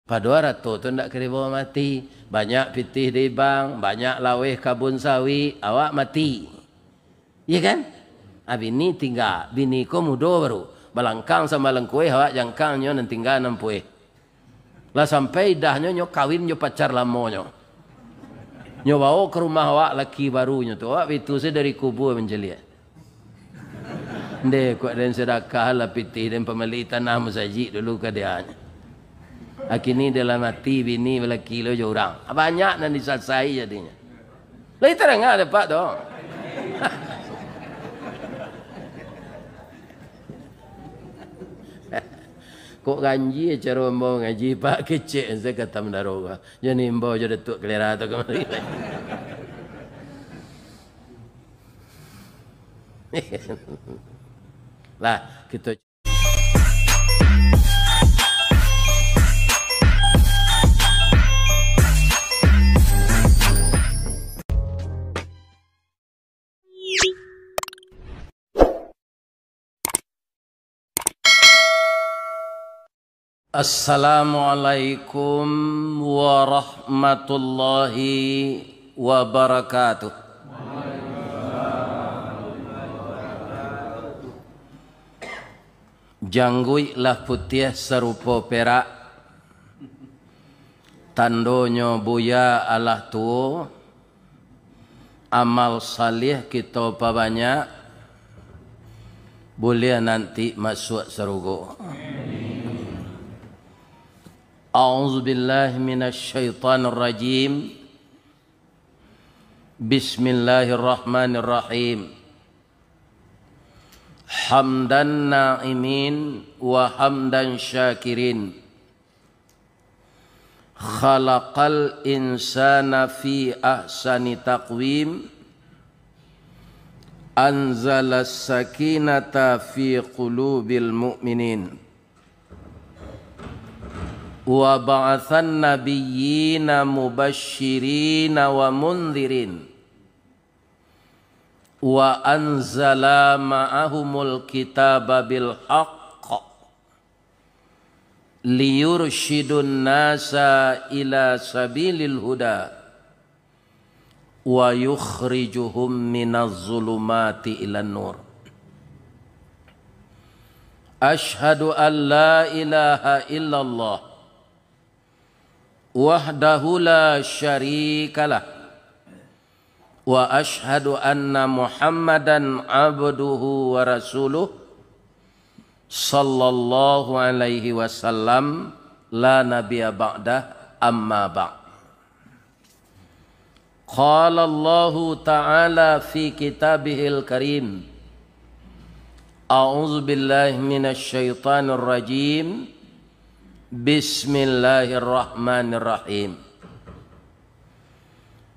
Padua ratu tu ndak kira bawa mati. Banyak pitih di bang, banyak laweh kabun sawi, awak mati. Iya kan? Bini tinggal, bini ko mudo baru. Balangkang sama lengkue, awak jangkang nyo nan tinggal nampue. Lah sampai dahnya nyo kawin nyo pacar lamonyo. Nyo bawa ke rumah awak laki barunya tu. Awak itu saya dari kubur menjelia. Ndek kuat dan sedekah lah pitih dan pemilik tanah musajid dulu ke dia. Akini dalam mati bini bela kilo je orang. Banyak nan diselesai jadinya. Lah itu terang ada pak tu. Kok ganji cara mbau ngaji pak kecil saya kata mendaroga. Jadi mbau je datuk kelera tu kemari. Lah kita Assalamualaikum warahmatullahi wabarakatuh. Janggui lah putih serupa perak, tandonyo buya Allah tu, amal salih kita banyak, boleh nanti masuk surga. A'udzu billahi minasy syaithanir rajim. Bismillahirrahmanirrahim. Hamdan na'imin wa hamdan syakirin. Khalaqal insana fi ahsani taqwim. Anzalas sakinata fi qulubil mu'minin. Wa ba'athan nabiyyina mubashshirina wa mundhirin wa anzala ma'ahumul kitaba bil haqq liyurshidun nasa ila sabilil huda wa yukhrijuhum minaz zulumati ilan nur. Ashhadu an la ilaha illallah wahdahu la syarikalah wa ashhadu anna Muhammadan abduhu wa rasuluh sallallahu alaihi wasallam la nabiyya ba'dah amma ba'. Qala Allah ta'ala fi kitabihil karim. A'udzu billahi minasy syaithanir rajim. Bismillahirrahmanirrahim.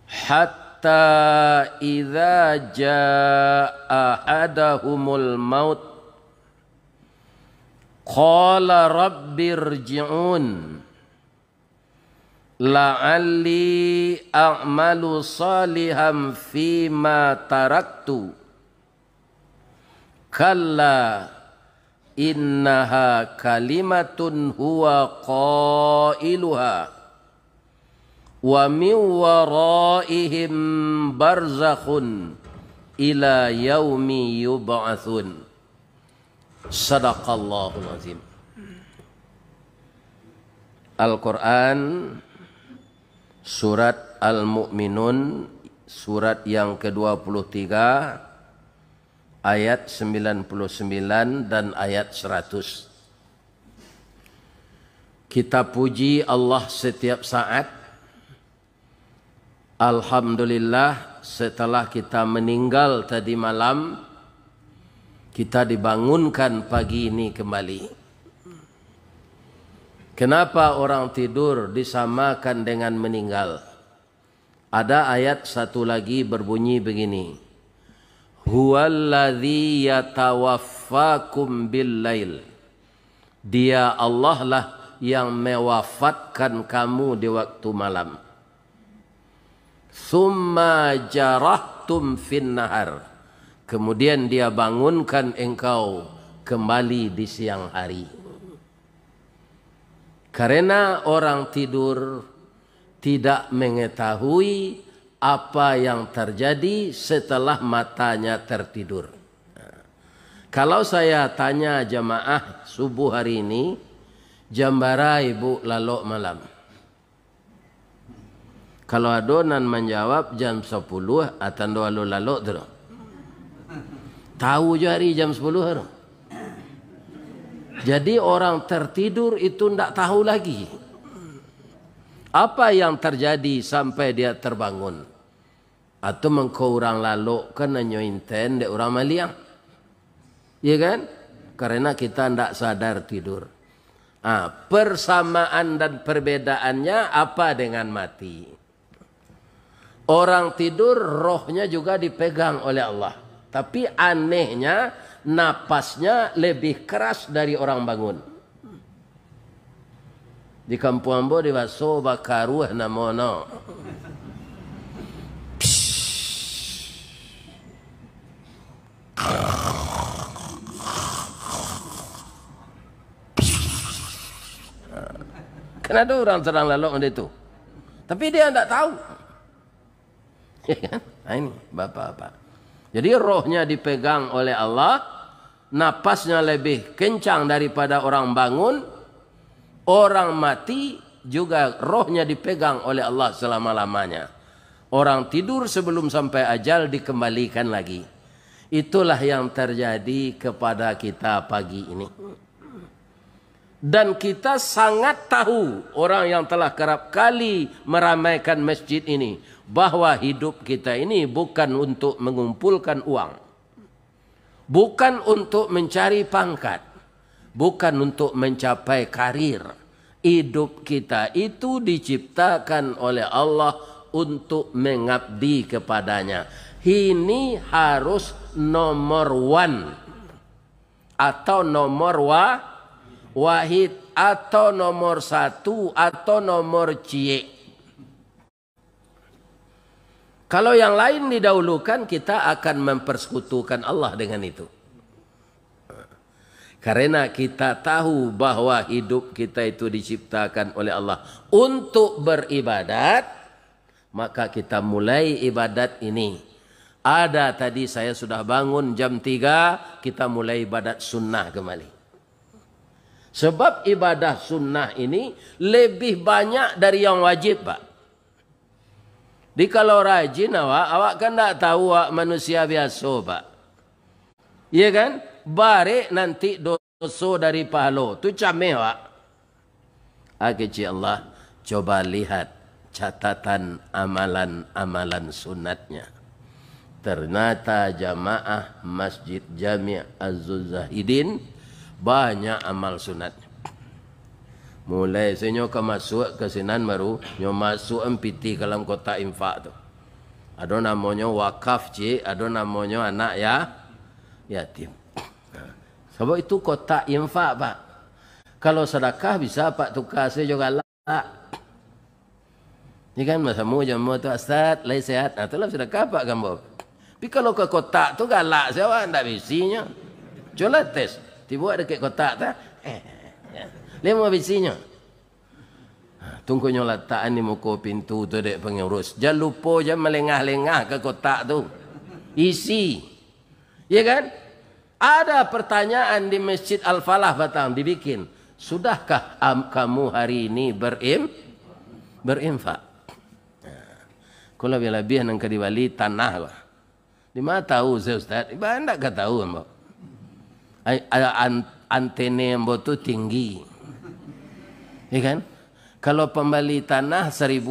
Hatta idza jaa ahadahumul maut qala rabbirji'un la'alli a'malu salihan fima taraktu kalla innaha kalimatun huwa qailuha wa min waraihim barzakhun ila yaumi yub'atsun. Sadaqallahul azim. Al-Quran surat Al-Mu'minun surat yang ke-23 ayat 99 dan ayat 100. Kita puji Allah setiap saat. Alhamdulillah setelah kita meninggal tadi malam, kita dibangunkan pagi ini kembali. Kenapa orang tidur disamakan dengan meninggal? Ada ayat satu lagi berbunyi begini. Huwallazi yatawaffakum bil-lail. Dia Allah lah yang mewafatkan kamu di waktu malam. Tsumma jarahtum fin nahar. Kemudian dia bangunkan engkau kembali di siang hari. Karena orang tidur tidak mengetahui apa yang terjadi setelah matanya tertidur. Kalau saya tanya jamaah subuh hari ini, jam berapa ibu lalok malam? Kalau adonan menjawab jam 10 atau lalu lalok tu. Tahu je hari jam 10 hari. Jadi orang tertidur itu tidak tahu lagi apa yang terjadi sampai dia terbangun. Atau mengkau orang lalok kan nyointen dek orang maliang. Ya kan? Karena kita tidak sadar tidur. Persamaan dan perbedaannya apa dengan mati? Orang tidur rohnya juga dipegang oleh Allah. Tapi anehnya napasnya lebih keras dari orang bangun. Di kampung ambo di baso bakaruh namono. Kan ada orang sedang lalok macam itu. Tapi dia tidak tahu. Ya kan? Ini bapak-bapak. Jadi rohnya dipegang oleh Allah. Napasnya lebih kencang daripada orang bangun. Orang mati juga rohnya dipegang oleh Allah selama-lamanya. Orang tidur sebelum sampai ajal dikembalikan lagi. Itulah yang terjadi kepada kita pagi ini. Dan kita sangat tahu, orang yang telah kerap kali meramaikan masjid ini, bahwa hidup kita ini bukan untuk mengumpulkan uang. Bukan untuk mencari pangkat. Bukan untuk mencapai karir. Hidup kita itu diciptakan oleh Allah untuk mengabdi kepadanya. Ini harus nomor one. Atau nomor wahid. Atau nomor satu. Atau nomor cie. Kalau yang lain didahulukan, kita akan mempersekutukan Allah dengan itu. Karena kita tahu bahwa hidup kita itu diciptakan oleh Allah untuk beribadat, maka kita mulai ibadat ini. Ada tadi saya sudah bangun jam 3, kita mulai ibadat sunnah kembali. Sebab ibadah sunnah ini lebih banyak dari yang wajib, Pak. Di kalau rajin awak kan tak tahu awak manusia biasa, Pak. Iya kan? Bare nanti dosa dari pahala. Tu cameh, Pak. Kecil Allah, coba lihat catatan amalan-amalan sunatnya. Ternyata jamaah Masjid Jami' Az-Zahidin banyak amal sunatnya. Mulai senyo ke masuk ke sinan baru, nyo masuk empiti dalam kotak infak tu. Ada namanya wakaf cik, ada namanya anak yatim. Sebab itu kotak infak, Pak. Kalau sedekah bisa Pak tukar saya juga lah. Ini kan masa mu jamu tu Ustaz, lai sehat. Itulah sedekah Pak gambar. Tapi kalau ke kotak tu galak saya awak ndak bisinya. Coba tes. Tiba dekat kotak tu. Lima bisinya. Tunggunya letakkan di muka pintu tu dek pengurus. Jangan lupa je melengah-lengah ke kotak tu. Isi. Ya kan? Ada pertanyaan di Masjid Al-Falah Batang dibikin. Sudahkah kamu hari ini berinfak? Kalau lebih-lebih nang kediwali tanah lah. Di mana tahu saya Ustaz? Iba anda tak tahu mbak. Ada antene mbak tu tinggi. Ya kan? Kalau pembali tanah 1,000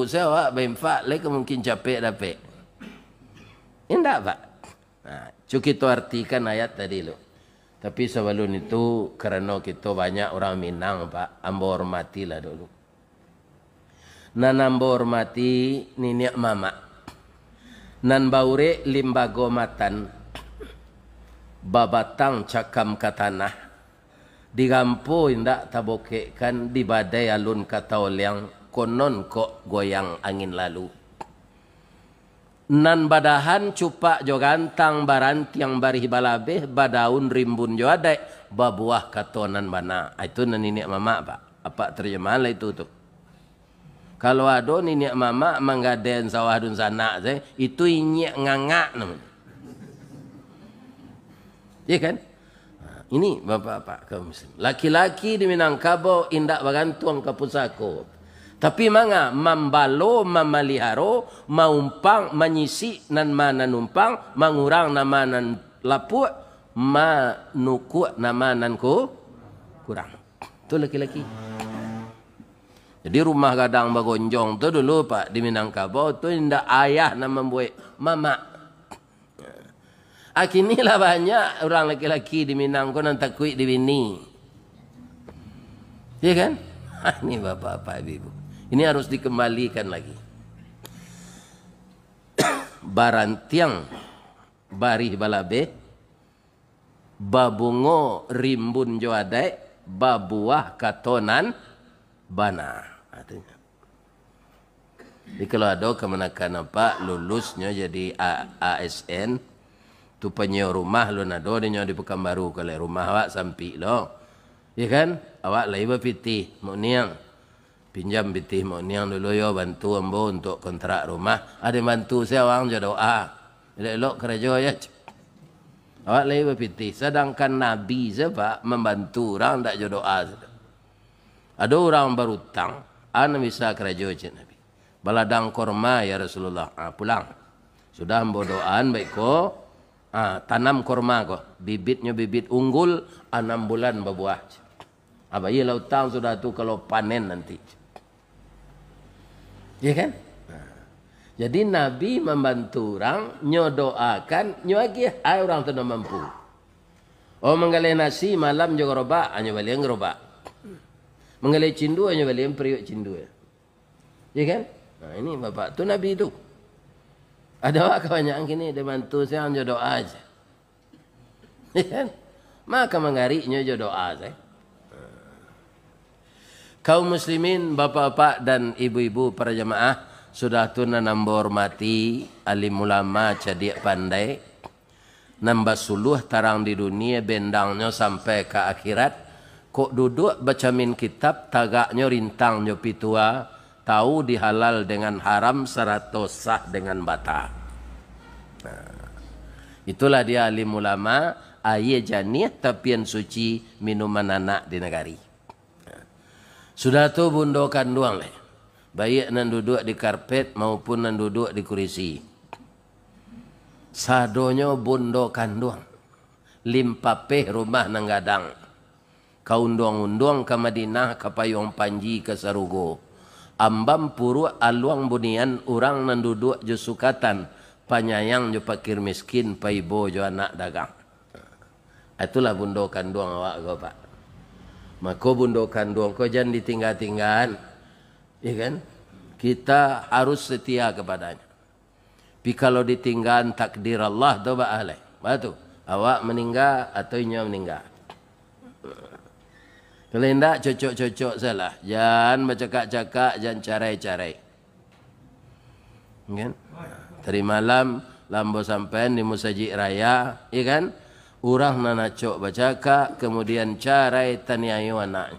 saya awak berinfak lagi mungkin capek dapat. Indah Pak. Nah, cuk kita artikan ayat tadi lo. Tapi sebelum itu kerana kita banyak orang Minang Pak, ambo hormatilah dulu. Nan ambo hormati niniak mama. Nan baure limbago matan. Babatang cakam katanah. Digampo indak taboke kan di badai alun kataolyang konon kok goyang angin lalu. Nan badahan cupak jo gantang barantiang barih balabeh badaun rimbun jo adai babuah katonan bana. Itu nan ini mama Pak. Apa terjemahan lah itu tuh. Kalau ada niniak mama manggaden sawah dun sana saya itu inyak ngangak namanya. Ya kan? Ini bapak-bapak kaum muslim. Laki-laki di Minangkabau indak bagantung ke pusako. Tapi manga membalo, memeliharo, maumpang, menyisi nan mana numpang, mengurang nama nan lapuk, manukuk nama nan kurang. Itu laki-laki. Jadi rumah gadang bagonjong tu dulu Pak di Minangkabau tu indak ayah nak membuat mama. Akinilah banyak orang laki-laki di Minang ko nang takut di bini. Ya kan? Ini bapak-bapak ibu. Ini harus dikembalikan lagi. Barantiang barih balabe, babungo rimbun joadai, babuah katonan bana. Artinya. Jadi kalau ada kemenakan apa lulusnya jadi ASN, tu penyewa rumah lo nado dia di Pekanbaru kalau rumah awak sampai lo, ya kan? Awak lagi berpitih mau niang, pinjam pitih mau niang dulu yo bantu ambo untuk kontrak rumah. Ada bantu saya orang jadi doa, jadi elok kerja ya. Awak lagi berpitih. Sedangkan Nabi sebab membantu orang tak jadi doa. Ada orang berutang, ana bisa kerja je Nabi. Baladang korma ya Rasulullah. Pulang. Sudah ambo doaan baik ko. Tanam korma ko. Bibitnya bibit unggul 6 bulan berbuah. Iya lautang sudah tu kalau panen nanti. Ya kan? Jadi Nabi membantu orang, nyodoakan, nyuagi ay orang tu mampu. Oh menggalai nasi malam juga robak, hanya balik gerobak. Menggalai cindu hanya balik periuk cindu. Ya kan? Nah ini bapak tu Nabi tu. Ada awak kebanyakan kini dia bantu saya hanya doa aja. Ya kan? Maka mengariknya je doa saya. Kaum muslimin, bapak-bapak dan ibu-ibu para jemaah, sudah tu nambah hormati alim ulama cadik pandai, nambah suluh tarang di dunia bendangnya sampai ke akhirat. Kok duduk baca min kitab tagaknya rintangnya pitua, tahu dihalal dengan haram seratus sah dengan bata. Itulah dia alim ulama, aye janih tapian suci minuman anak di negari. Sudah tu bundokan doang leh. Baik nan duduk di karpet maupun nan duduk di kursi. Sadonyo bundokan doang. Limpapeh rumah nang gadang. Kaundong-undong ke Madinah ke Payung Panji ke Sarugo. Ambam puru aluang bunian orang nan duduk je sukatan. Panyayang je pakir miskin paibo je anak dagang. Itulah bundokan doang awak kau pak. Maka bundokan doang kau jangan ditinggal-tinggal. Ya kan? Kita harus setia kepadanya. Tapi kalau ditinggal takdir Allah tu ba'alai. Batu. Awak meninggal atau inya meninggal. Kalau tidak cocok-cocok salah. Jangan bercakap-cakap, jangan carai-carai. Kan? Tadi malam lambo sampai di Musajid Raya, ya kan? Orang nanacok bercakap, kemudian carai taniayu anaknya.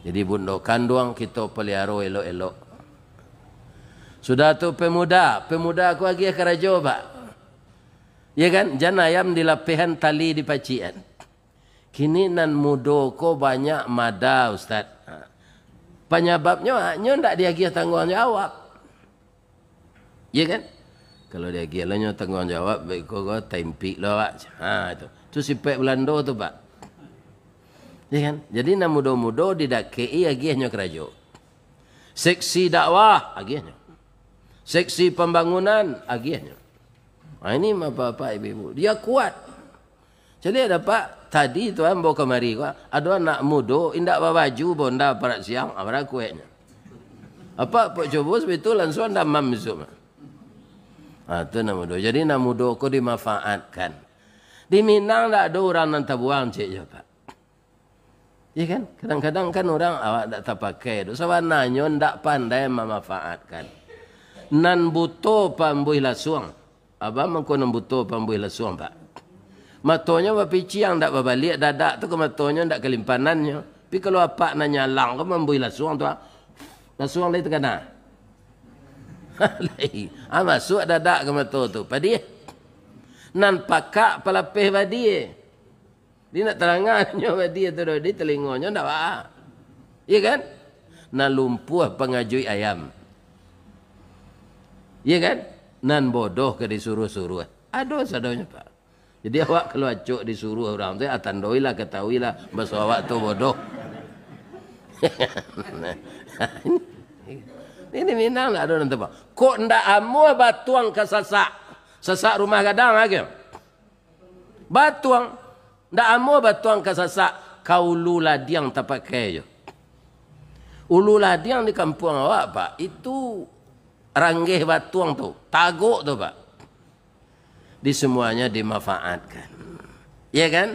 Jadi bundokan doang kita pelihara elok-elok. Sudah tu pemuda aku lagi keraja pak. Ya kan? Jangan ayam di lapihan tali di pacian. Kini nan mudo ko banyak mada ustaz. Penyebabnya nyo ndak dia gia tanggung jawab. Ya kan? Kalau dia gia lah nyo tanggung jawab baik ko tempi lo pak. Itu. Tu sipek Belanda tu pak. Ya kan? Jadi nak mudo-mudo didakei agiahnya kerajo. Seksi dakwah agiahnya. Seksi pembangunan agiahnya. Nah ini bapak ibu. Dia kuat. Jadi ada pak tadi tuan bawa kemari ada anak mudo indak bawa baju bonda pada siang apa kuenya. Apa pak coba betul langsung dah mamzum. Tu nak mudo. Jadi nak mudo ko dimanfaatkan. Di Minang tak ada orang nan tabuang cik je pak. Ya kan? Kadang-kadang kan orang awak tak terpakai. Sebenarnya tak pandai memanfaatkan. Nan buto pambuih lasuang. Abang mengko nan buto pambuih lasuang pak. Matonya berpici yang tak berbalik dadak tu ke matonya tak kelimpanannya. Tapi kalau apa nak nyalang ke membui lasuang tu, lasuang lagi terkena. Masuk dadak ke mata tu. Padi. Nan pakak pelapih padi. Dia nak terangannya padi tu. Dia telinganya tak apa. Ya kan? Nan lumpuh pengajui ayam. Ya kan? Nan bodoh ke disuruh-suruh. Aduh sadaunya Pak. Jadi awak kalau acuk disuruh orang tu, atandoilah, ketahuilah bahasa awak tu bodoh. Ini Minang tak ada nanti Pak. Kok ndak amu batuang ke sasak? Sasak rumah gadang lagi. Batuang. Ndak amu batuang ke sasak. Kau ulu ladiang tak pakai je. Ulu ladiang di kampung awak Pak. Itu ranggih batuang tu. Taguk tu Pak. Di semuanya dimanfaatkan. Ya kan?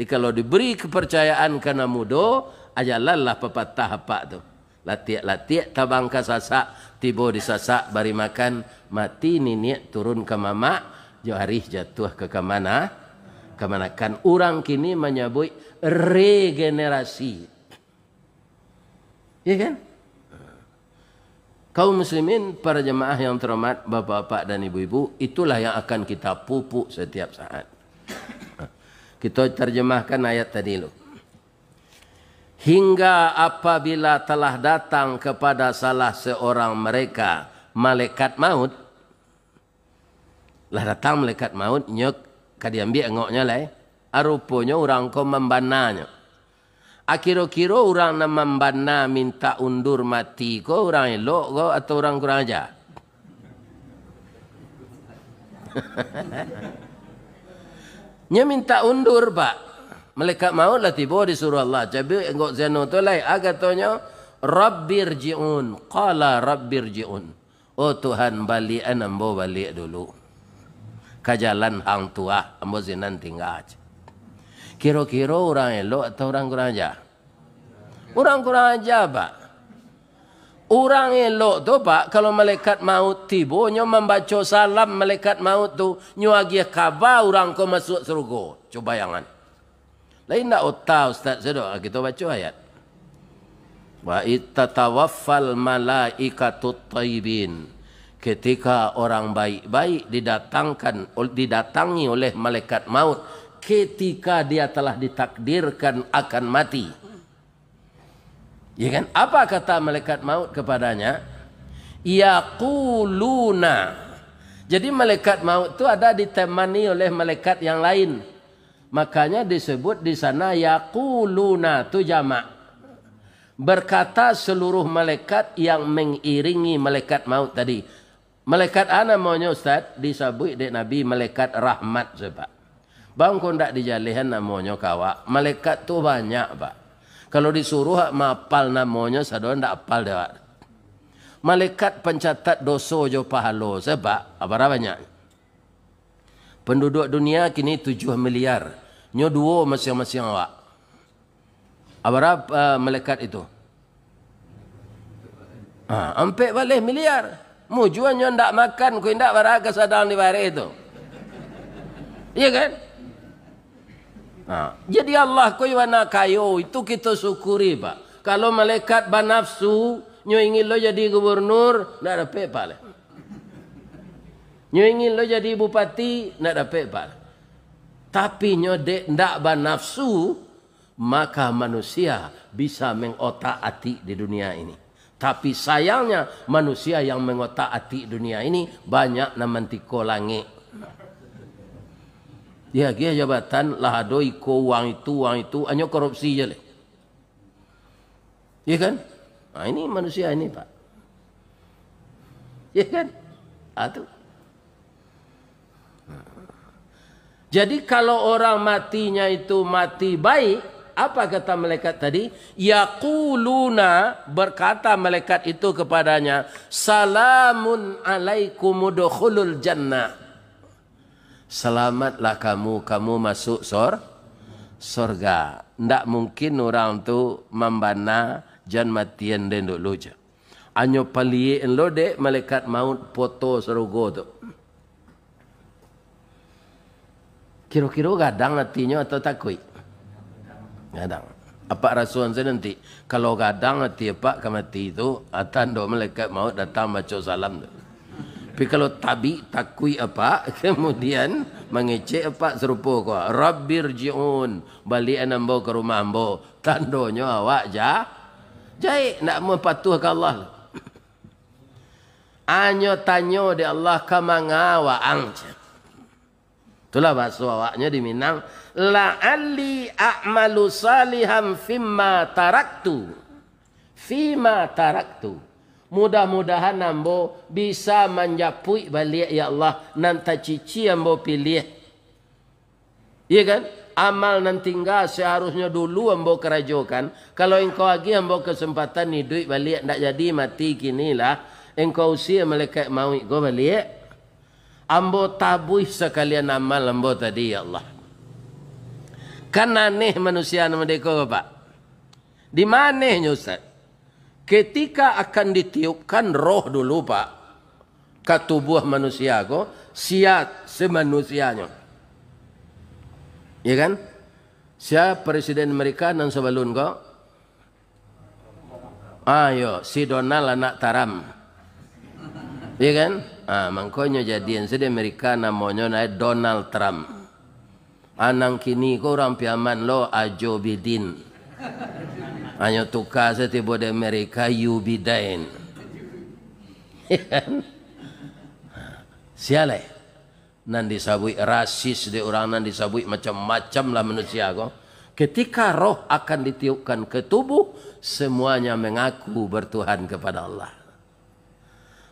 Kalau diberi kepercayaan karena mudo, ajalallah pepatah apa tu. Latiak-latiak tabang ke sasak, tiba di sasak bari makan, mati niniak turun ke mamak, johari jatuh ke kemana? Kemanakan. Orang kini menyebut regenerasi. Ya kan? Kaum muslimin, para jemaah yang terhormat, bapak-bapak dan ibu-ibu, itulah yang akan kita pupuk setiap saat. Kita terjemahkan ayat tadi loh. Hingga apabila telah datang kepada salah seorang mereka malaikat maut, lah datang malaikat maut, nyok kadiambi engoknya lah, arupanya orang kau membananya. Kira-kira orang nak membana minta undur mati ko orang elok ko atau orang kurang ajar? Nya minta undur Pak. Malaikat maut lah tiba disuruh Allah. Jadi engkau zeno tu lai katanya Rabbirji'un. Qala Rabbirji'un. Oh Tuhan balikan ambo balik dulu. Ke jalan hang tua ambo zinan tinggal. Kira-kira orang elok atau orang kurang ajar? Orang kurang ajar Pak. Orang elok tu Pak, kalau malaikat maut tiba, nyo membaca salam malaikat maut tu, nyo agi khabar orang ko masuk surga. Coba bayangan. Lain tak otak Ustaz sedok kita baca ayat. Wa ittatawaffal malaikatut thayyibin. Ketika orang baik-baik didatangi oleh malaikat maut ketika dia telah ditakdirkan akan mati. Ya kan? Apa kata malaikat maut kepadanya? Yaquluna. Jadi malaikat maut itu ada ditemani oleh malaikat yang lain. Makanya disebut di sana yaquluna tu jamak. Berkata seluruh malaikat yang mengiringi malaikat maut tadi. Malaikat ana namanya Ustaz disebut dek Nabi malaikat rahmat sebab. Bang kau ndak dijalihan namanya kawak. Malaikat tu banyak Pak. Kalau disuruh mapal namanya sadon ndak apal dah. Malaikat pencatat dosa jo pahala sebab apa banyak. Penduduk dunia kini 7 miliar. Nyo 2 masing-masing awak. Apa malaikat itu? Ampe balik miliar. Mujuan nyo ndak makan ku ndak baraga sadang di bare itu. Iya kan? Jadi Allah kau wana kayo itu kita syukuri Pak. Kalau malaikat banafsu nyo ingin lo jadi gubernur nak dapat pala. Nyo ingin lo jadi bupati nak dapat pala. Tapi nyo dek ndak banafsu maka manusia bisa mengotak-atik di dunia ini. Tapi sayangnya manusia yang mengotak-atik dunia ini banyak namantiko langit. Dia jabatan lah adoi ko uang itu hanya korupsi je le. Ya kan? Ini manusia ini Pak. Ya kan? Itu. Jadi kalau orang matinya itu mati baik, apa kata malaikat tadi? Yaquluna, berkata malaikat itu kepadanya, salamun alaikum udkhulul jannah. Selamatlah kamu masuk surga. Ndak mungkin orang tu membana jan matian den dulu je. Anyo palien lo dek malaikat maut foto surga tu. Kira-kira gadang hatinya atau takut? Gadang. Apa rasuan saya nanti kalau kadang hati apa mati itu tanda malaikat maut datang baca salam tu. Tapi kalau tabi takui apa kemudian mengecek apa serupa ko Rabbirji'un balik ambo ke rumah ambo tandanya awak jai nak mempatuh ke Allah. Anyo tanyo di Allah kamanga waang. Itulah bahasa awaknya di Minang. La'alli a'malu salihan fima taraktu. Mudah-mudahan ambo bisa menjapui balik ya Allah nanti cici ambo pilih. Iya kan? Amal nan tinggal seharusnya dulu ambo kerajokan. Kalau engkau lagi ambo kesempatan hidup balik ndak jadi mati kinilah. Engkau usia malaikat maut go balik. Ambo tabuih sekalian amal ambo tadi ya Allah. Kan aneh manusia merdeka Pak. Di mananya Ustaz? Ketika akan ditiupkan roh dulu Pak ke tubuh manusia ko siap semanusianya. Ya kan? Siapa presiden Amerika dan sebelum ko? Ayo si Donald anak taram. Ya kan? Makanya jadian di Amerika namanya Donald Trump. Anang kini ko orang piaman lo Joe Biden. Hanya tukar setiap di Amerika you Biden. Ya kan? Sialai. Nan disabui rasis di orang nan disabui macam-macam lah manusia ko. Ketika roh akan ditiupkan ke tubuh, semuanya mengaku bertuhan kepada Allah.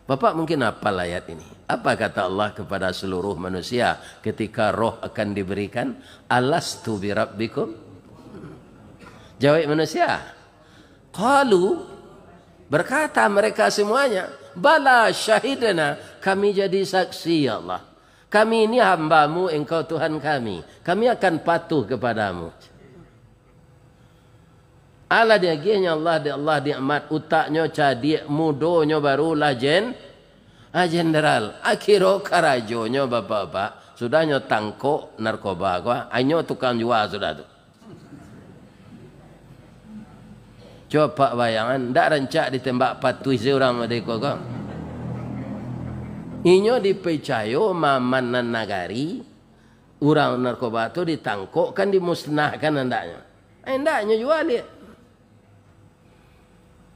Bapak mungkin hafal ayat ini. Apa kata Allah kepada seluruh manusia ketika roh akan diberikan? Alastu bi rabbikum? Jawab manusia. Qalu, berkata mereka semuanya, bala syahidana, kami jadi saksi ya Allah. Kami ini hambamu, engkau Tuhan kami. Kami akan patuh kepadamu. Allah dia gianya Allah nikmat utaknya cadik mudonya barulah general akhiro karajonya bapak-bapak sudahnya tangkok narkoba ko anyo tukang jual sudah tu. Coba bayangan ndak rancak ditembak patuh seorang mereka ko. Inyo dipercaya mamanan nagari orang narkoba tu ditangkok kan dimusnahkan hendaknya. Hendaknya jual dia.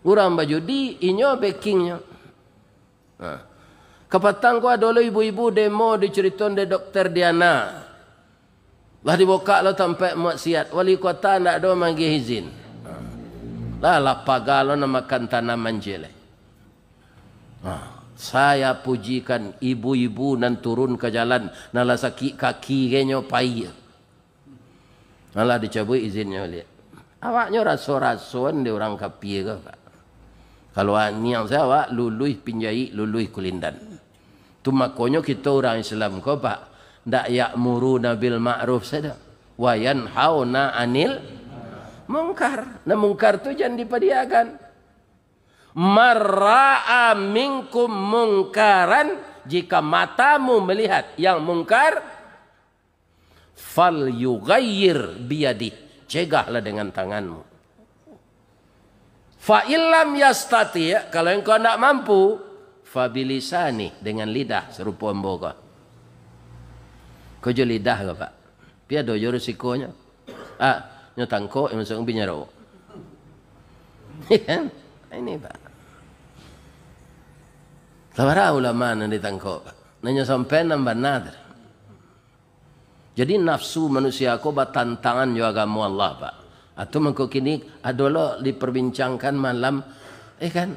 Orang bajudi, inyo backingnya. Kepatang ko ada ibu-ibu demo diceriton de Dokter Diana. Lah dibuka lo tempat maksiat. Wali kota nak ada manggil izin. Lah lapagalo na makan tanaman jele. Saya pujikan ibu-ibu nan turun ke jalan nala sakit kaki genyo pai. Nala dicabut izinnya lihat. Awaknya raso-rasoan di orang kapie ke Pak. Kalau niang saya awak luluh pinjai luluh kulindan. Tu makanya kita orang Islam ko Pak ndak ya'muruna bil ma'ruf saja. Wa yanhauna 'anil munkar. Nah munkar tu jangan dipediakan. Marra'a minkum mungkaran, jika matamu melihat yang mungkar fal yughayyir biyadi, cegahlah dengan tanganmu. Fa illam yastati, kalau engkau tidak mampu, fa bilisani, dengan lidah serupa emboga. Kau jo lidah ke Pak? Pia dojo risikonya. Nyotangko yang masuk binyaro. Ini Pak. Tabara ulama yang ditangkap. Nanya sampai nambah nadar. Jadi nafsu manusia ko batantangan jo agama Allah Pak. Atau mengko kini adalah diperbincangkan malam kan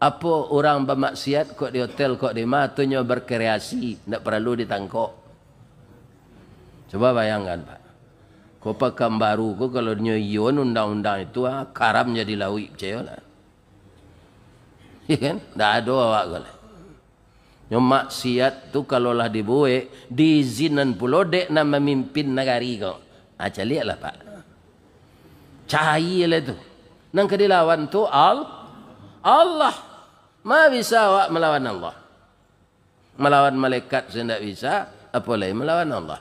apa orang bermaksiat kok di hotel kok di mana tunya berkreasi tidak perlu ditangkap. Coba bayangkan Pak. Kau pakam baru kau kalau nyoyon undang-undang itu karam jadi lawi ceyola. Iya kan? Tidak ada awak kau. Yang maksiat tu kalau lah dibuat diizinan pulau dek nama memimpin negari kau. Lihatlah Pak. Cahaya itu. Nang kedilawan tu Allah. Ma bisa awak melawan Allah. Melawan malaikat saya tidak bisa. Apalagi melawan Allah.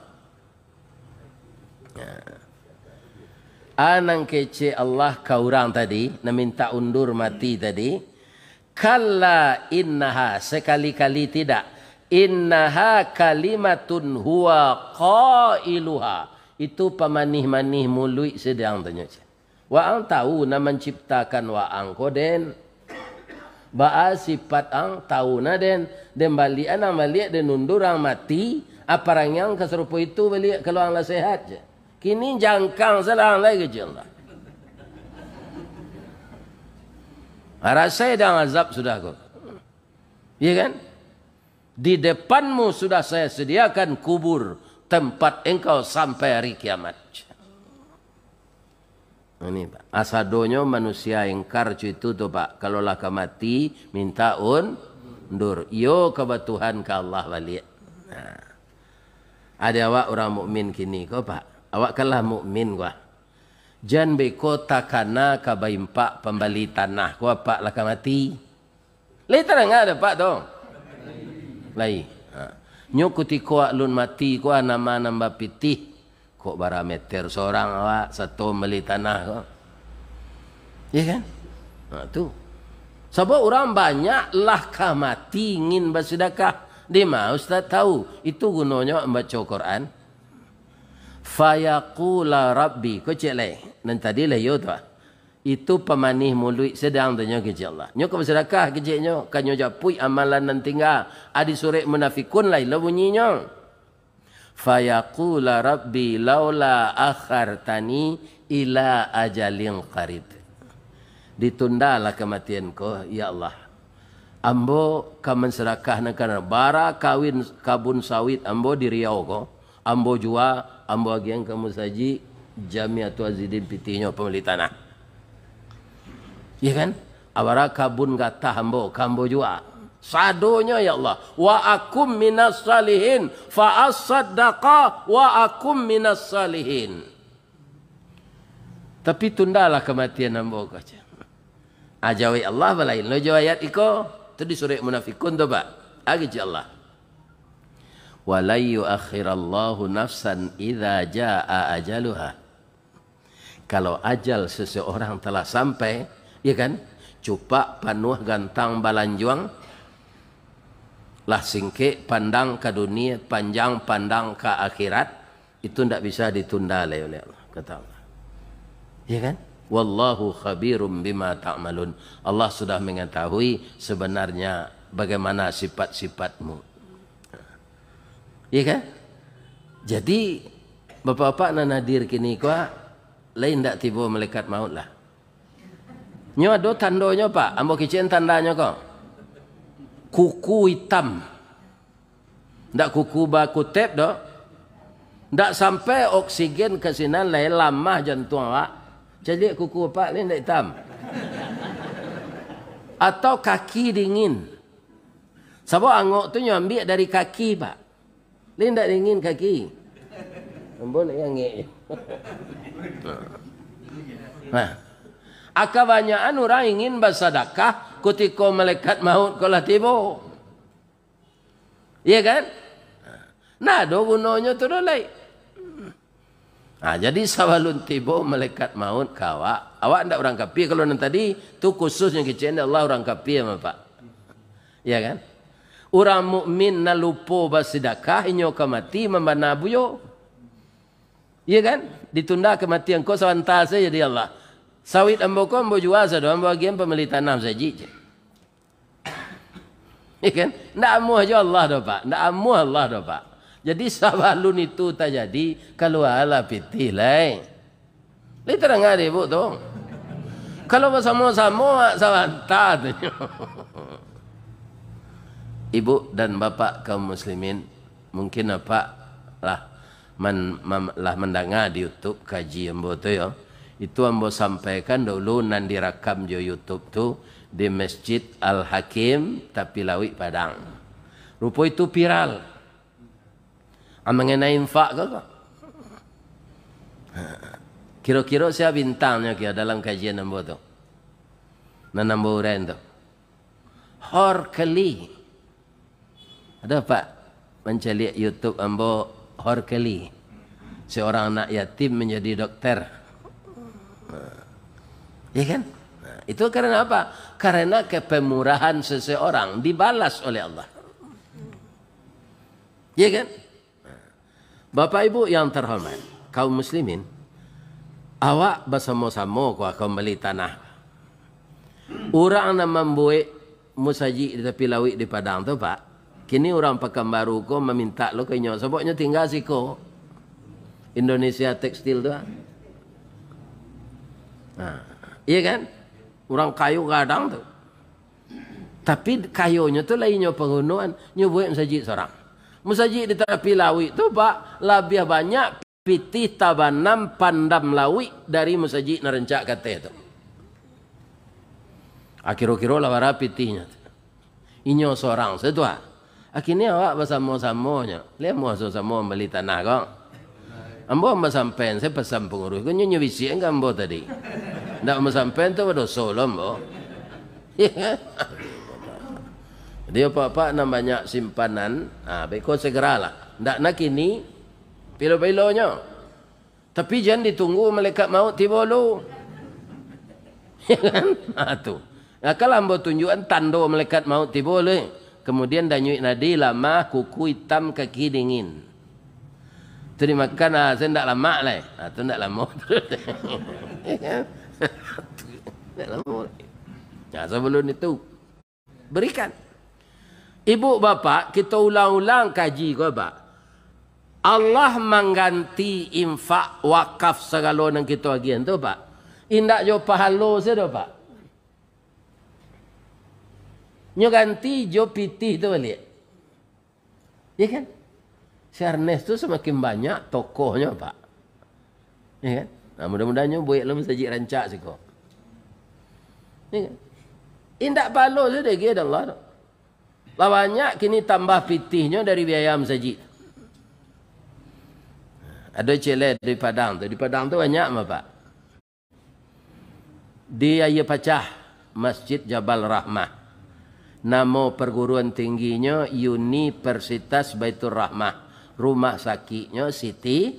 Anang kece Allah kau orang tadi, na minta undur mati tadi. Kalla innaha, sekali-kali tidak. Innaha kalimatun huwa qailuha. Itu pemanih-manih mulut sedang tanya. Wa ang tahu na menciptakan wa ang koden. Ba'a sifat ang tahu na den. Den balian ang balik den undur ang mati. Aparang yang keserupa itu balik kalau ang lah sehat je. Kini jangkang salah lagi je Allah. Rasa dah azab sudah kau. Ya kan? Di depanmu sudah saya sediakan kubur tempat engkau sampai hari kiamat. Ini Pak. Asadonya manusia ingkar itu tuh Pak. Kalau lah mati minta undur. Yo kebetulan ke Allah balik. Nah. Ada awak orang mukmin kini kau Pak. Awak kalah mukmin gua. Jan beko takana kabaimpak pembali tanah ko apa lah mati. Lai terang ada Pak dong. Lai. Nyo kutiko alun mati ko nama nambah pitih. Kok barameter seorang awak satu meli tanah ko. Ya kan? Nah, tu. Sebab orang banyak lah mati ingin bersedekah. Dia mau Ustaz tahu. Itu gunanya membaca Quran. Fayaqula rabbi ko cek dan tadi lah yo tu itu pemanih mulut sedang tanya ke Allah nyo ke sedekah ke nyo kan nyo japui amalan nan tinggal adi surah munafikun lai lo bunyinya fayaqula rabbi laula akhartani ila ajalin qarib ditundalah kematian ko ya Allah ambo kamen sedekah nak bara kawin kabun sawit ambo di Riau ko ambo jua ambo agian kamu saji Jamiatul Azidin Pitinyo pembeli tanah. Ya kan? Awara kabun gata ambo kambo jua. Sadonya ya Allah. Wa akum minas salihin fa as-saddaqa wa akum minas salihin. Tapi tundalah kematian ambo kaca. Ajawi Allah balain lo ayat iko tu di surah Munafikun tu Pak. Agi Allah. Wala yuakhirallahu nafsan idza jaa ajaluha. Kalau ajal seseorang telah sampai, ya kan? Cupak panuh gantang balanjuang lah singke pandang ke dunia, panjang pandang ke akhirat, itu tidak bisa ditunda oleh Allah, kata Allah. Ya kan? Wallahu khabirum bima ta'malun. Allah sudah mengetahui sebenarnya bagaimana sifat-sifatmu. Ya kan? Jadi bapak-bapak nan hadir kini kuah lain tak tiba malaikat maut lah. Nyo ada tandanya Pak, ambo kicen tandanya kok. Kuku hitam. Ndak kuku baku tep dah. Ndak sampai oksigen ke sini lain lama jantung awak. Jadi kuku Pak lain ndak hitam. Atau kaki dingin. Sebab angok tu nyo ambil dari kaki Pak. Lain tak dingin kaki. Boleh yang ngek. Nah. Kebanyakan orang ingin bersedekah ketika malaikat maut kalau tiba. Iya kan? Nah, do gunanya tu lain. Nah, jadi sawalun tiba malaikat maut kawa. Awak ndak orang kafir kalau nanti tadi tu khususnya kecil Allah orang kafir Pak. Iya kan? Orang mukmin na lupa bersedekah inyo kemati membana buyo. Iya kan? Ditunda kematian kau sebentar saja di Allah. Sawit ambo ko ambo jual sado ambo agian pembeli tanam saja. Iya kan? Ndak amuh aja Allah dah Pak. Ndak amuh Allah dah Pak. Jadi sabalun itu tak jadi kalau ala pitih lai. Lai terang ada ibu tu. Kalau bersama-sama sebentar tu. Ibu dan bapa kaum muslimin mungkin apa lah mendengar di YouTube kaji ambo tu ya. Itu ambo sampaikan dulu nan direkam di YouTube tu di Masjid Al Hakim tapi Lawi Padang. Rupa itu viral. Mengenai infak ke? Kira-kira saya bintangnya kira dalam kajian ambo tu. Nan ambo uren tu. Horkeli. Ada Pak mencari YouTube ambo Horkeli. Seorang anak yatim menjadi dokter. Ya kan? Nah, itu karena apa? Karena kepemurahan seseorang dibalas oleh Allah. Ya kan? Bapak Ibu yang terhormat, kaum muslimin, awak bersama-sama kau beli tanah. Orang yang membuat musaji di tepi laut di Padang tu Pak, kini orang Pekanbaru ko meminta lo ke nyo, sebabnya tinggal si ko Indonesia Tekstil tu. Nah, iya kan? Orang kayu kadang tu. Tapi kayunya tu lainnya penggunaan, nyo buat musaji seorang. Musaji di tepi laut tu Pak, lebih banyak pitih tabanam pandam lawi dari musaji narencak kata itu. Akhir-akhir lah para pitihnya. Inyo seorang setua. Akhirnya awak bersama-samanya. Lihat mau sama beli tanah kau. Ambo sampai saya pesan pengurus. Kau nyo bisi enggak ambo tadi. Ndak mau sampai tu pada solo ambo. Dia apa-apa namanya simpanan. Beko segeralah. Ndak nak ini pilo-pilonya. Tapi jangan ditunggu malaikat maut tiba lu. Ya kan? Tu. Nah, kalau ambo tunjukkan tanda malaikat maut tiba lu. Kemudian danyuik nadi lama kuku hitam kaki dingin. Tu dimakan saya ndak lama lah. Tu ndak lama. Ndak lama. Nah, sebelum itu berikan. Ibu bapa kita ulang-ulang kaji kau Pak. Allah mengganti infak wakaf segala yang kita agian tu Pak. Indak jo pahala saja Pak. Nyo ganti jo pitih tu balik. Ya kan? Sharnes tu semakin banyak tokohnya Pak. Ya kan? Nah, mudah-mudahan nyo buat lo masjid rancak sih kok. Ya kan? Indak pahala saja dia Allah. Lah banyak kini tambah pitihnya dari biaya masjid. Ada celet di Padang tu. Di Padang tu banyak mah Pak. Dia pecah Masjid Jabal Rahmah. Nama perguruan tingginya Universitas Baitur Rahmah. Rumah sakitnya Siti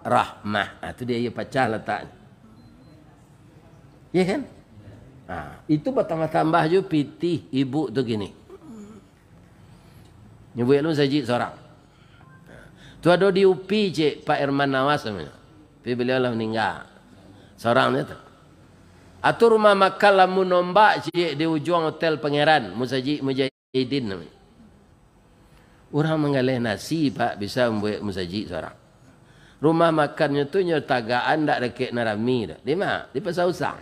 Rahmah. Itu dia pecah letaknya. Ya kan? Itu bertambah-tambah juga pitih ibu tu gini. Nyebut lu sajid seorang. Tu ada di UPI cik Pak Herman Nawas namanya. Tapi beliau lah meninggal. Seorang dia tu. Atau rumah makan lamun nombak cik di ujung hotel Pangeran. Musajid Mujahidin namanya. Orang mengalih nasi Pak bisa membuat musajid seorang. Rumah makannya tu nyertagaan tak dekat narami dah. Di mana? Di Pasar Usang.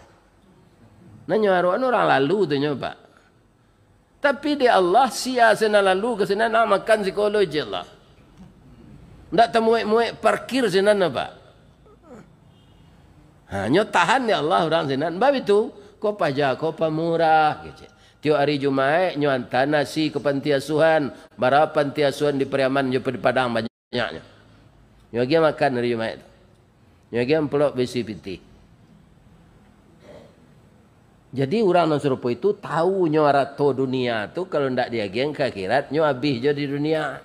Nanya orang lalu tu Pak. Tapi di Allah sia sana lalu ke sana nak makan psikologi Allah. Tak temuik-muik parkir sana Pak. Hanya tahan ya Allah orang sana. Sebab itu kau pajak, kau pemurah. Tiap hari Jumaat nyo hantar nasi ke panti asuhan. Berapa panti asuhan di Periaman di Padang banyaknya. Nyo lagi makan hari Jumaat. Nyo lagi peluk besi piti. Jadi orang yang serupa itu tahu nyo arato dunia tu kalau ndak dia geng ke akhirat nyo habis je di dunia.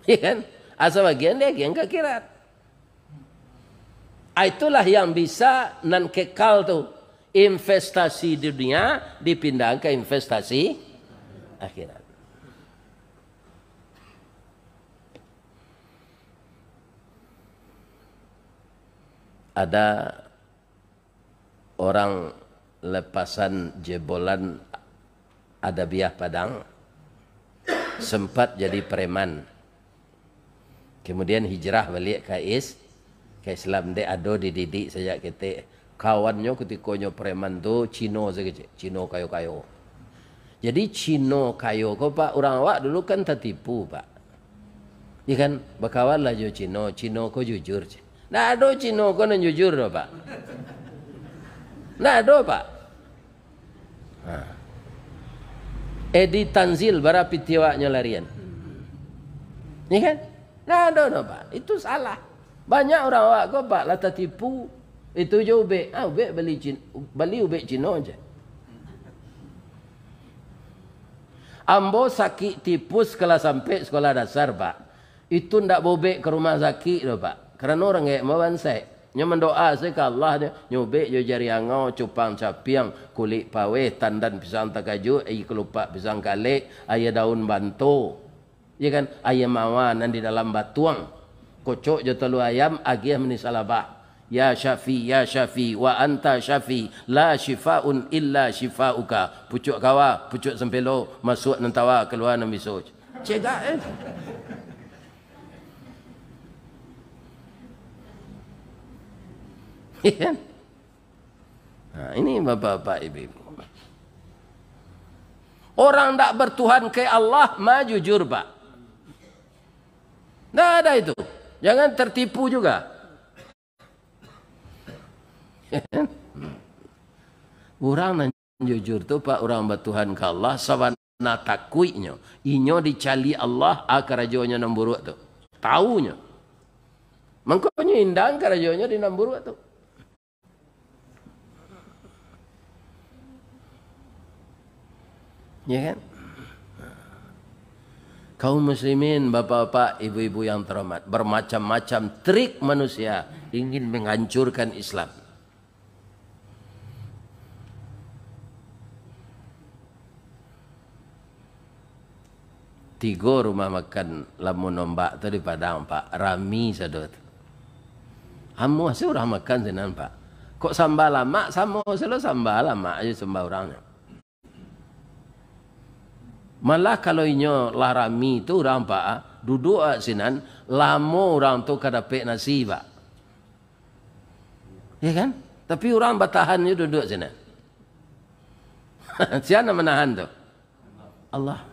Ya kan? Asal bagian dia geng ke akhirat. Itulah yang bisa nan kekal tu. Investasi di dunia dipindah ke investasi akhirat. Ada orang lepasan jebolan Adabiah Padang sempat jadi preman. Kemudian hijrah balik ke Islam. Dia ada dididik sejak kita. Kawannya ketika nyo preman tu Cino saja, Cino kayo-kayo. Jadi Cino kayo ko Pak, orang awak dulu kan tertipu Pak. Ya kan, berkawan lah jo Cino ko jujur. Nah ada Cino ko nan jujur do Pak. Nah ada Pak. Edi Tanzil bara pitiwaknya larian. Ya kan? Nah ada Pak. Itu salah. Banyak orang awak ko Pak lah tertipu. Itu je ubek. Ubek beli ubek Cino je. Ambo sakit tipus kalau sampai sekolah dasar Pak. Itu ndak bobek ke rumah sakit loh Pak. Karena orang kayak mau bansai. Nyo mendoa saya ke Allah dia nyobek yo jari angau cupang capiang kulit pawe tandan pisang takaju ai kelupak pisang kalek aya daun banto. Ya kan ayam awanan di dalam batuang. Kocok jo telu ayam agih meni salabah. Ya Syafi wa anta Syafi la shifaun illa shifauka. Pucuk kawa, pucuk sempelo masuk nentawa keluar nan biso. Cegak Ya. Nah, ini bapak-bapak ibu-ibu. Orang tak bertuhan ke Allah mah jujur pak. Tidak ada itu. Jangan tertipu juga. Orang yang jujur tu pak orang bertuhan ke Allah sawana takuinya. Inyo dicali Allah akarajonya namburuk tu. Taunya. Mangkanya indang karajonya di namburuk tu. Ya kan? Kaum muslimin, bapak-bapak, ibu-ibu yang terhormat, bermacam-macam trik manusia ingin menghancurkan Islam. Tiga rumah makan lamun nombak tu di Padang pak, rami sadot. Hamu hasil orang makan senan pak. Kok sambal lama sama selalu sambal lama aja sembah orangnya. Malah kalau inyo larami tu orang pak duduk sinan lamo orang tu kadapek nasi pak. Ya kan? Tapi orang bertahannya duduk sinan. Siapa menahan tu? Allah.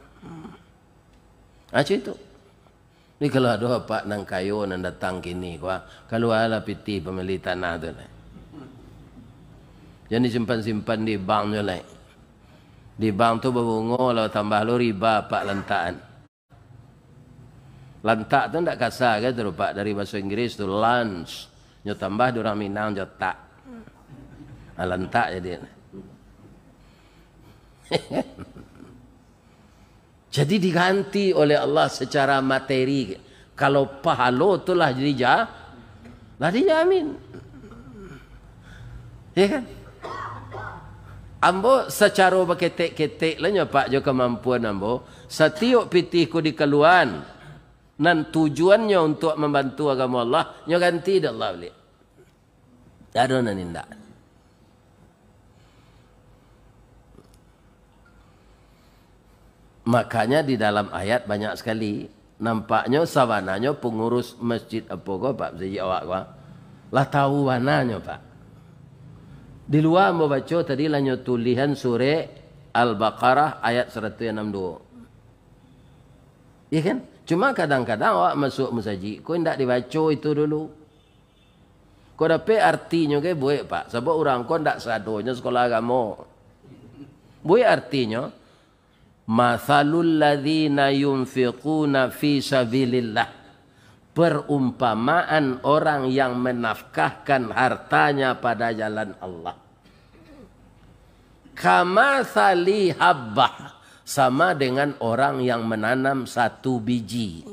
Macam itu. Ni kalau ada pak nang kayu nang datang kini kuah kalau ada piti pemilik tanah tu lah. Jadi simpan-simpan di bank tu lah. Di bank tu berbunga kalau tambah lo riba pak lantaan. Lantak tu tak kasar ke tu pak dari bahasa Inggeris tu lunch. Nyo tambah di orang Minang jotak. Lantak jadi. Jadi diganti oleh Allah secara materi. Kalau pahala itulah jadi lah dijamin. Ya kan? Ambo secara berketek-ketek lah pak jo kemampuan ambo. Setiap pitihku di keluan. Dan tujuannya untuk membantu agama Allah. Nyo ganti dah Allah boleh. Ada naninda. Makanya di dalam ayat banyak sekali nampaknya sawananya pengurus masjid apa kau pak Zaji awak kau lah tahu warnanya pak. Di luar mau baca tadi lanyo tulisan surah Al-Baqarah ayat 162. Iya kan? Cuma kadang-kadang awak masuk masjid kau tidak dibaca itu dulu. Kau dapat artinya ke boleh pak. Sebab orang kau tidak sadonya sekolah agama. Boleh artinya mathalul ladzina yunfiquna fi sabilillah. Perumpamaan orang yang menafkahkan hartanya pada jalan Allah. Kamathali habbah, sama dengan orang yang menanam satu biji.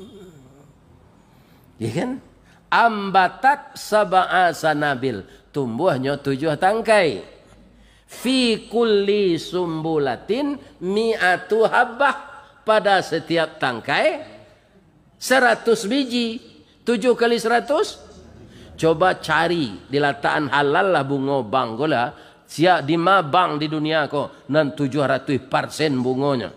Ya kan? Ambatat sab'a sanabil, tumbuhnya 7 tangkai. Fi kulli sumbulatin mi'atu habbah, pada setiap tangkai 100 biji. 7 kali 100. Coba cari di lataan halal lah bunga bang gola. Siap di ma bang di dunia ko nan 700% bungonya.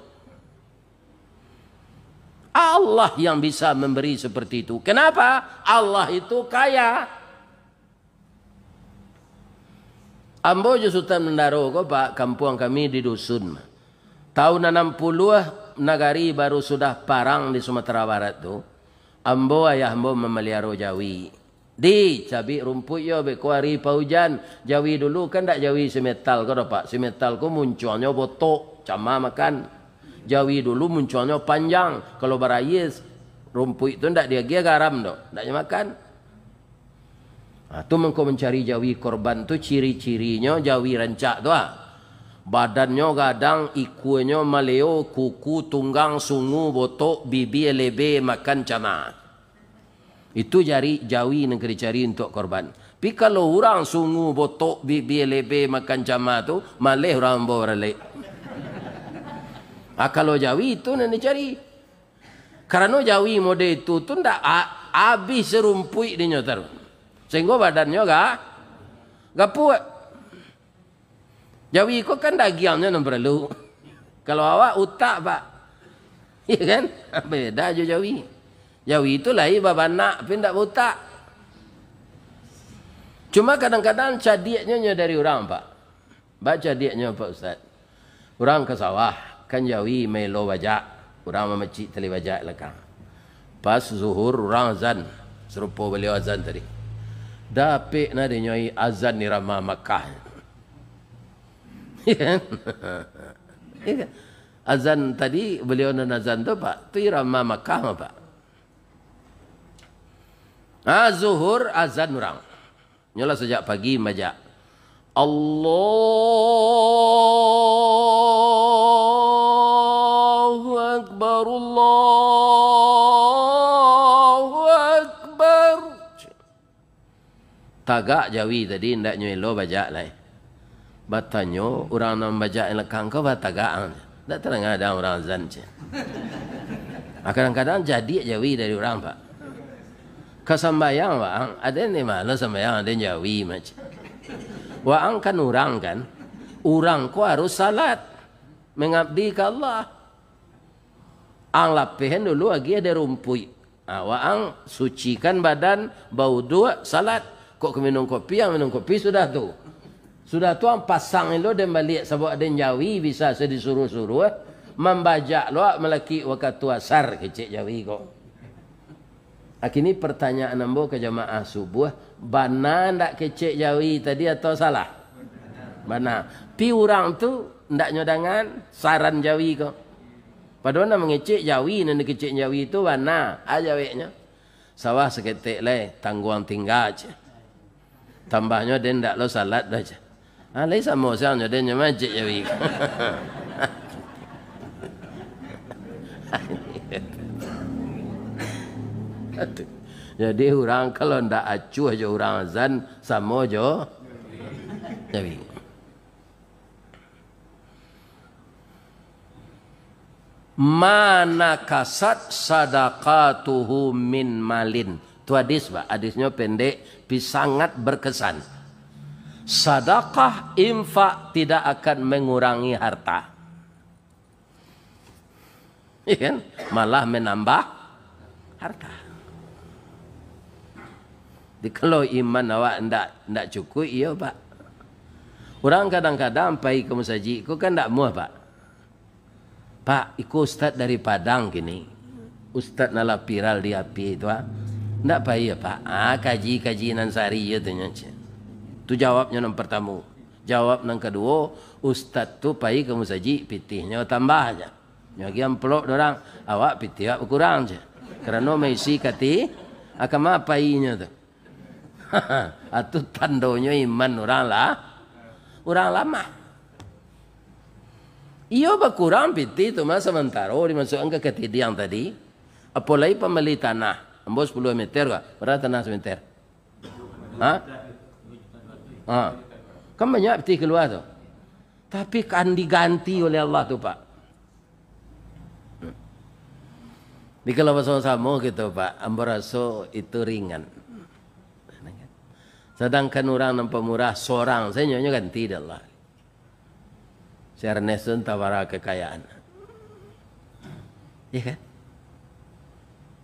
Allah yang bisa memberi seperti itu. Kenapa? Allah itu kaya. Ambo je Sultan Mendaro ko pak, kampung kami di dusun. Tahun 60 nagari baru sudah parang di Sumatera Barat tu. Ambo ayah ambo memelihara jawi. Di cabi rumput yo be kuari paujan. Jawi dulu kan tak jawi semetal ko pak. Semetal ko munculnya botok, cama makan. Jawi dulu munculnya panjang. Kalau barayis rumput itu ndak dia garam do, ndaknya makan. Nah, tu mengko mencari jawi korban tu ciri-cirinya jawi rancak tu ah. Badannya gadang, ikunya maleo, kuku, tunggang, sungu, botok, bibi, lebe, makan cama. Itu jari jawi yang dicari untuk korban. Tapi kalau orang sungu botok lebe makan cama tu, malih orang bawa balik. Kalau Jawi itu nak dicari. Karena Jawi mode itu tu ndak habis serumpui dia nyotar. Sehingga badannya gak puat. Jawi kok kan dagingnya non perlu. Kalau awak utak pak. Iya kan? Beda aja Jawi. Jawi itu lahir babanak tapi ndak utak. Cuma kadang-kadang cadiaknya dari orang pak. Baca cadiaknya pak Ustaz. Orang ke sawah. Kan Jawi melo wajak. Orang memecik tali wajak lekang. Pas zuhur orang azan. Serupa beliau azan tadi. Dapik na dia nyai azan ni ramah Makkah. Ya kan? Azan tadi beliau nan azan tu pak. Tu ramah Makkah pak. Zuhur azan orang. Nyolah sejak pagi majak. Allahu Akbar, Allahu Akbar. Tagak Jawi tadi ndak nyelo bajak lai. Batanyo orang nak bajak lekang kau batagak. Ndak terang ada orang azan je. Kadang-kadang jadi Jawi dari orang pak. Kesambayang waang ada ni malah sambayang ada Jawi macam. Waang kan orang ko harus salat mengabdi ke Allah. Ang lapihan dulu lagi ada rumpui. Waang sucikan badan bau dua salat. Kok minum kopi yang minum kopi sudah tu. Sudah tu ang pasang lo dan balik sebab ada Jawi bisa sedisuruh-suruh membajak lo melaki waktu asar kecik Jawi kok. Kini pertanyaan ambo ke jamaah subuh, bana ndak kecek Jawi tadi atau salah? Bana. Pi orang tu ndak nyodangan saran Jawi kok. Padahal nak mengecek Jawi dan kecek Jawi itu bana aja weknya. Sawah seketik le tangguang tinggal je. Tambahnya dia ndak lo salat dah je. Lai sama saya dia nyamajek Jawi. Jadi orang kalau ndak acuh aja orang azan sama aja Jawi. Mana kasat sadaqatuhu min malin. Itu hadis pak. Hadisnya pendek, tapi sangat berkesan. Sedekah infak tidak akan mengurangi harta. Ya kan? Malah menambah harta. Kalau iman awak ndak cukup, iya pak. Orang kadang-kadang pergi ke masjid, aku kan ndak muah pak. Pak, ikut ustaz dari Padang gini. Ustaz nala viral di api itu pak. Ndak pergi ya pak. Kaji nan sari ya tanya. Tu jawabnya yang pertama. Jawab yang kedua, ustaz tu pergi ke masjid, pitihnya tambah aja. Nyagi amplop orang, awak pitih kurang aja. Kerana mesti kati, akan apa inya tu. Itu tandanya iman orang lama. Iyo berkurang piti itu masa sementara dimasukkan ke ketidian tadi. Apalagi pembeli tanah, ambo 10 meter kah? Berapa tanah semeter? Kan banyak piti keluar tu. Tapi kan diganti oleh Allah tu pak. Di kalau bersama-sama gitu pak, ambo rasa itu ringan. Sedangkan orang nampak murah seorang, saya nyonya ganti dah Allah. Saya renesan tawara kekayaan. Ya kan?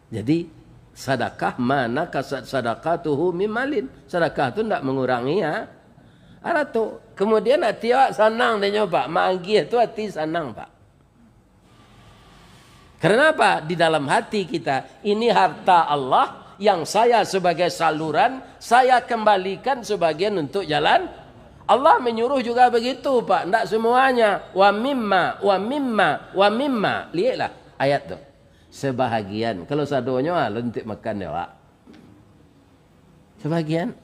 Jadi sedekah mana kasat sadaqatuhu mimalin. Sedekah tu tidak mengurangi ya. Ada tu. Kemudian hati awak senang dia nyoba. Magih tu hati senang pak. Kenapa? Di dalam hati kita ini harta Allah. Yang saya sebagai saluran, saya kembalikan sebagian untuk jalan. Allah menyuruh juga begitu pak. Tidak semuanya. Wa mimma. Lihatlah ayat tu. Sebahagian. Kalau sadonya, lentik makan ya pak. Sebagian.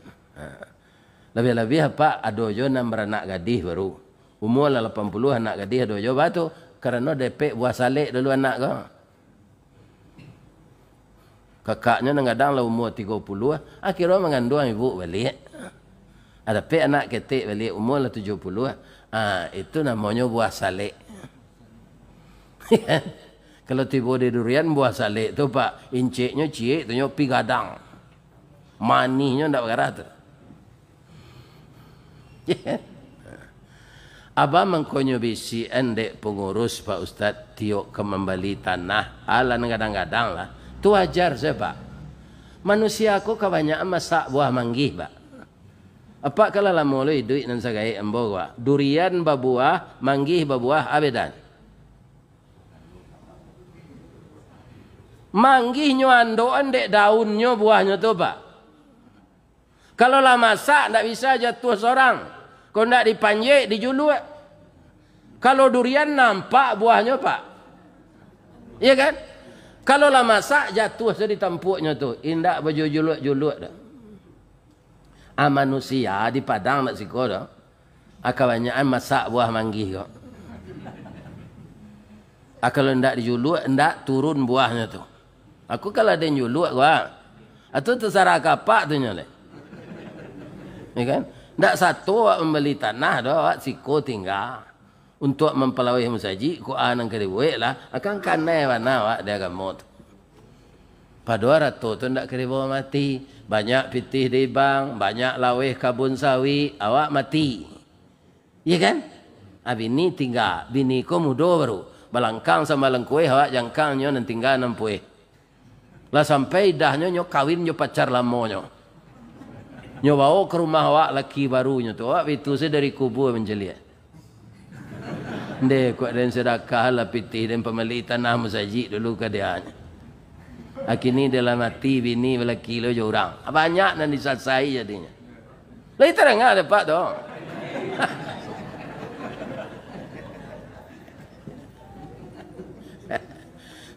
Lebih-lebih apa? Adojo nam beranak gadis baru. Umur 80 anak gadis adojo batu. Karena DP buah salik dulu anak kau. Kakaknya kadang lah umur 30, akhirnya mengandung ibu balik. Ada pe anak ketik balik umur lah 70 itu namanya buah salek. Kalau tiba di durian buah salek tu pak, inciknya ciek tu pi gadang. Manisnya ndak bergerak tu. Abang mengkonyo bisi endek pengurus Pak Ustaz tiok ke membeli tanah alan kadang-kadang lah. Tu wajar saya Pak. Manusia aku kebanyakan masak buah manggih Pak. Apa kalau lah mulai duit nan sagai embo Pak. Durian babuah, manggih babuah abedan. Manggihnya ando endek daunnya buahnya tu Pak. Kalau lah masak ndak bisa jatuh seorang. Kalau ndak dipanjek dijuluk. Kalau durian nampak buahnya Pak. Iya kan? Kalau lah masak jatuh saya di tampuknya tu. Indak berjuluk-juluk dah. Manusia di Padang nak siko dah. Kebanyakan masak buah manggih kok. Kalau ndak dijuluk, ndak turun buahnya tu. Aku kalau ada juluk gua. Atau terserah kapak tu nyole. Ya kan? Ndak satu awak membeli tanah dah awak siko tinggal. Untuk mempelawai musaji, ku anang keribuik lah, akan kanai mana awak dia gamut. Pada ratu tu ndak keribu mati, banyak pitih di bang, banyak laweh kabun sawi, awak mati. Iya kan? Bini tinggal, bini ko mudo baru, balangkang sama lengkue, awak jangkang nyo nan tinggal nampue. Lah sampai dahnya nyo kawin nyo pacar lamonyo. Nyo bawa ke rumah awak laki barunya tu, awak itu saya dari kubur menjeliat. Ndek kuat dan sedekah lah pitih dan pembeli tanah musaji dulu ke dia. Akini dalam mati bini lelaki lo jorang. Banyak nan diselesai jadinya. Lai terang ada Pak tu.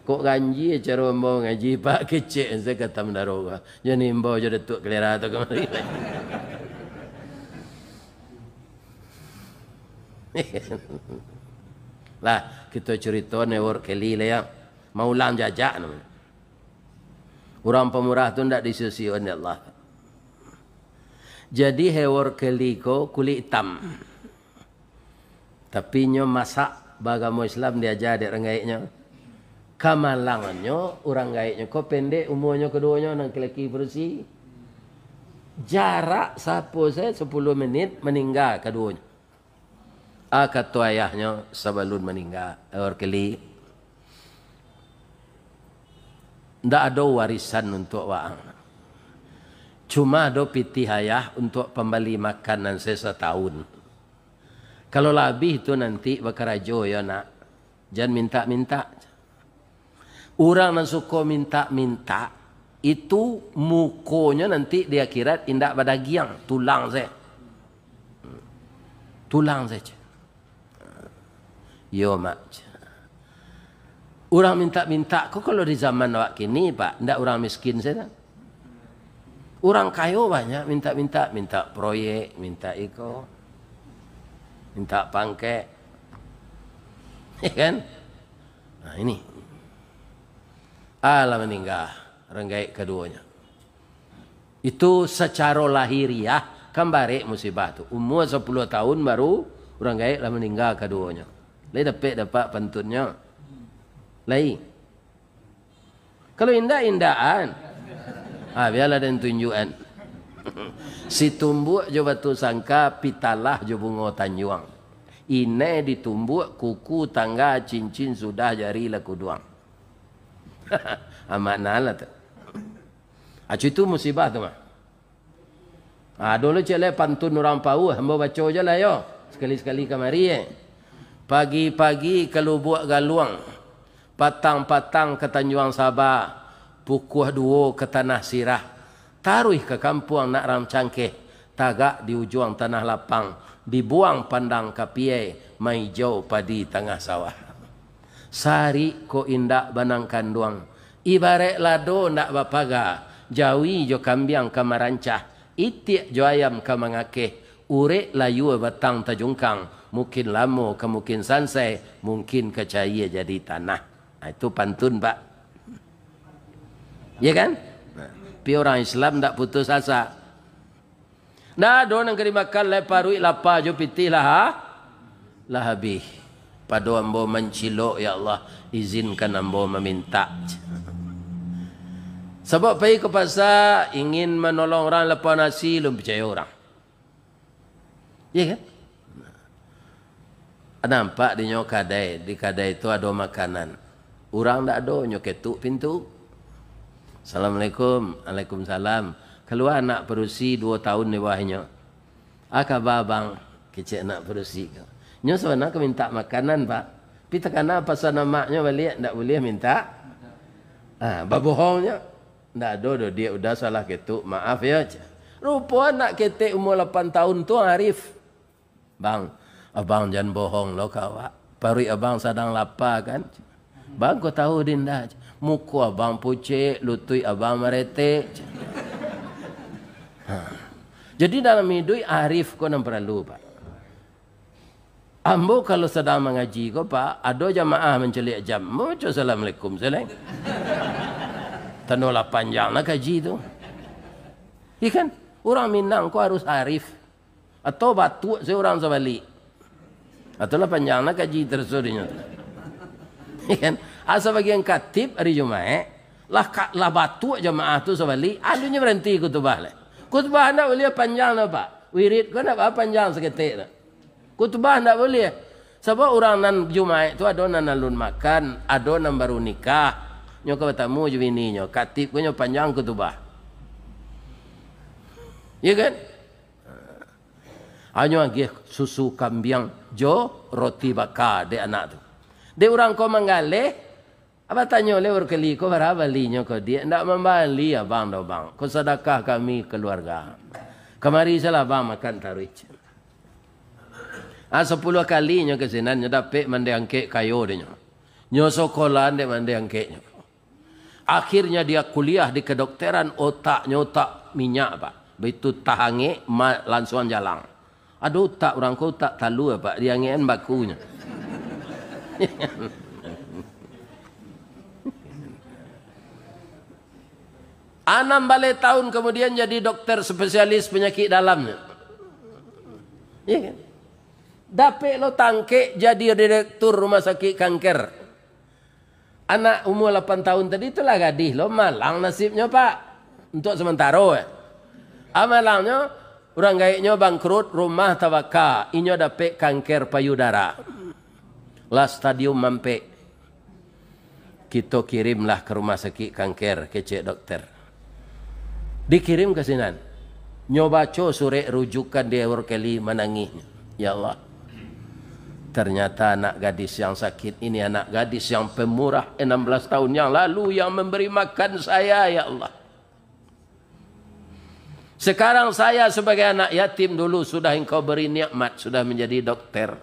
Kok ganji cara mbau ngaji Pak kecil saya kata mendaroga. Jadi mbau je datuk kelera tu kemari. Lah kita cerita newor keli lah ya. Maulang jajak namanya. Orang pemurah tu ndak disusi oleh Allah. Jadi hewor keli ko kulit hitam. Tapi nyo masak bagamo Islam diajar dek rengaiknya. Kamalangannya orang gaiknya ko pendek umurnya keduanya nang lelaki bersih. Jarak sapo saya 10 menit meninggal keduanya. Kata ayahnya sebelum meninggal orang keli. Ndak ada warisan untuk wang. Cuma ada pitih ayah untuk pembeli makanan setahun. Kalau lebih itu nanti bakarajo ya nak. Jangan minta-minta. Orang yang suka minta-minta itu mukonya nanti di akhirat indak badagiang, tulang saya. Tulang saja. Yo mak. Orang minta-minta, kok kalau di zaman awak kini Pak, ndak orang miskin saja. Orang kaya banyak minta-minta, minta proyek, minta iko, minta pangkek. Ya kan? Nah ini. Allah meninggal, renggaik keduanya. Itu secara lahiriah kan barek musibah tu. Umur 10 tahun baru orang gaik lah meninggal keduanya. Lai dapat pantunnya. Lai. Kalau indah-indahan. Biarlah dan tunjukan. Si tumbuk jo batu sangka pitalah jo bunga tanjuang. Ine ditumbuk kuku tangga cincin sudah jari laku duang. Amanah lah tu. Itu musibah tu mah. Dulu cile pantun orang pau, hamba baca je lah yo. Sekali-sekali kamari Pagi-pagi ke Lubuk Galuang. Patang-patang ke Tanjuang Sabah. Pukuh 2 ke Tanah Sirah. Taruh ke kampung nak ram cangkeh. Tagak di ujung tanah lapang. Dibuang pandang kapiai. Mai jauh padi tengah sawah. Sari ko indak banang kanduang. Ibarat lado ndak bapaga. Jawi jo kambiang kamarancah. Itik jo ayam kamangakeh. Urek layu batang tajungkang. Mungkin lamo ke mungkin sansai. Mungkin kecaya jadi tanah. Itu pantun Pak. Ya kan? Tapi orang Islam tak putus asa. Nah, do nang kari makan le parui lapa jo pitih lah habis. Pado ambo mencilok ya Allah, izinkan ambo meminta. Sebab pergi ke pasar ingin menolong orang lepas nasi, belum percaya orang. Ya kan? Nampak di nyok kadai, di kadai itu ada makanan. Orang tak ada, nyok ketuk pintu. Assalamualaikum, Waalaikumsalam. Keluar anak perusi 2 tahun di bawahnya. Khabar bang, kecik nak perusi. Nyo sebenarnya aku minta makanan pak. Tapi tekana pasal namaknya balik, tak boleh minta. Babohongnya. Tak ada, dia udah salah ketuk, maaf ya. Rupa anak ketik umur 8 tahun tu Arif. Bang, abang jangan bohong lo kawak. Parui abang sedang lapar kan. Bang kau tahu dinda. Muku abang pucik, lutui abang meretek. Jadi dalam hidup Arif kau nak perlu pak. Ambo kalau sedang mengaji kau pak, ada jamaah mencelik jam. Muncul assalamualaikum seleng. Tanolah panjang nak kaji tu. Ikan orang Minang kau harus Arif. Atau batu seorang sebalik. Atau lah panjang nak kaji tersudahnya. Ikan asal bagian katib hari Jumaat lah batu jamaah tu sebalik. Alunya berhenti kutubah lah. Kutubah nak boleh panjang lah pak. Wirid kau nak panjang seketik lah. Kutubah nak boleh. Sebab orang nan Jumaat tu ada nan alun makan, ada nan baru nikah. Nyo kau bertamu je bini nyo. Katib kau nyo panjang kutubah. Ya kan? Hanya lagi susu kambing jo roti bakar de anak tu. De orang kau menggalih. Apa tanya oleh berkali kau berapa linya kau dia ndak membali abang do bang. Kau sedekah kami keluarga. Kemari salah bang makan taruh. 10 kalinya ke sini nyo dapat mandi angke kayu dia nyo. Nyo sekolah de mandi angke nyo. Akhirnya dia kuliah di kedokteran, otaknya otak minyak pak. Begitu tahange langsung jalan. Ada otak orang kau tak talu pak. Dia ngen bakunya. Enam balik tahun kemudian jadi dokter spesialis penyakit dalamnya. Ya kan? Dapat lo tangke jadi direktur rumah sakit kanker. Anak umur 8 tahun tadi itulah gadis lo malang nasibnya pak. Untuk sementara amalangnya orang gaiknya bangkrut rumah tawaka. Inyo dapat kanker payudara. Lah stadium mampe. Kita kirimlah ke rumah sakit kanker kecik dokter. Dikirim ke sini. Nyobaco sore rujukan dia berkali menangis. Ya Allah. Ternyata anak gadis yang sakit ini anak gadis yang pemurah 16 tahun yang lalu yang memberi makan saya ya Allah. Sekarang saya sebagai anak yatim dulu sudah engkau beri nikmat sudah menjadi dokter.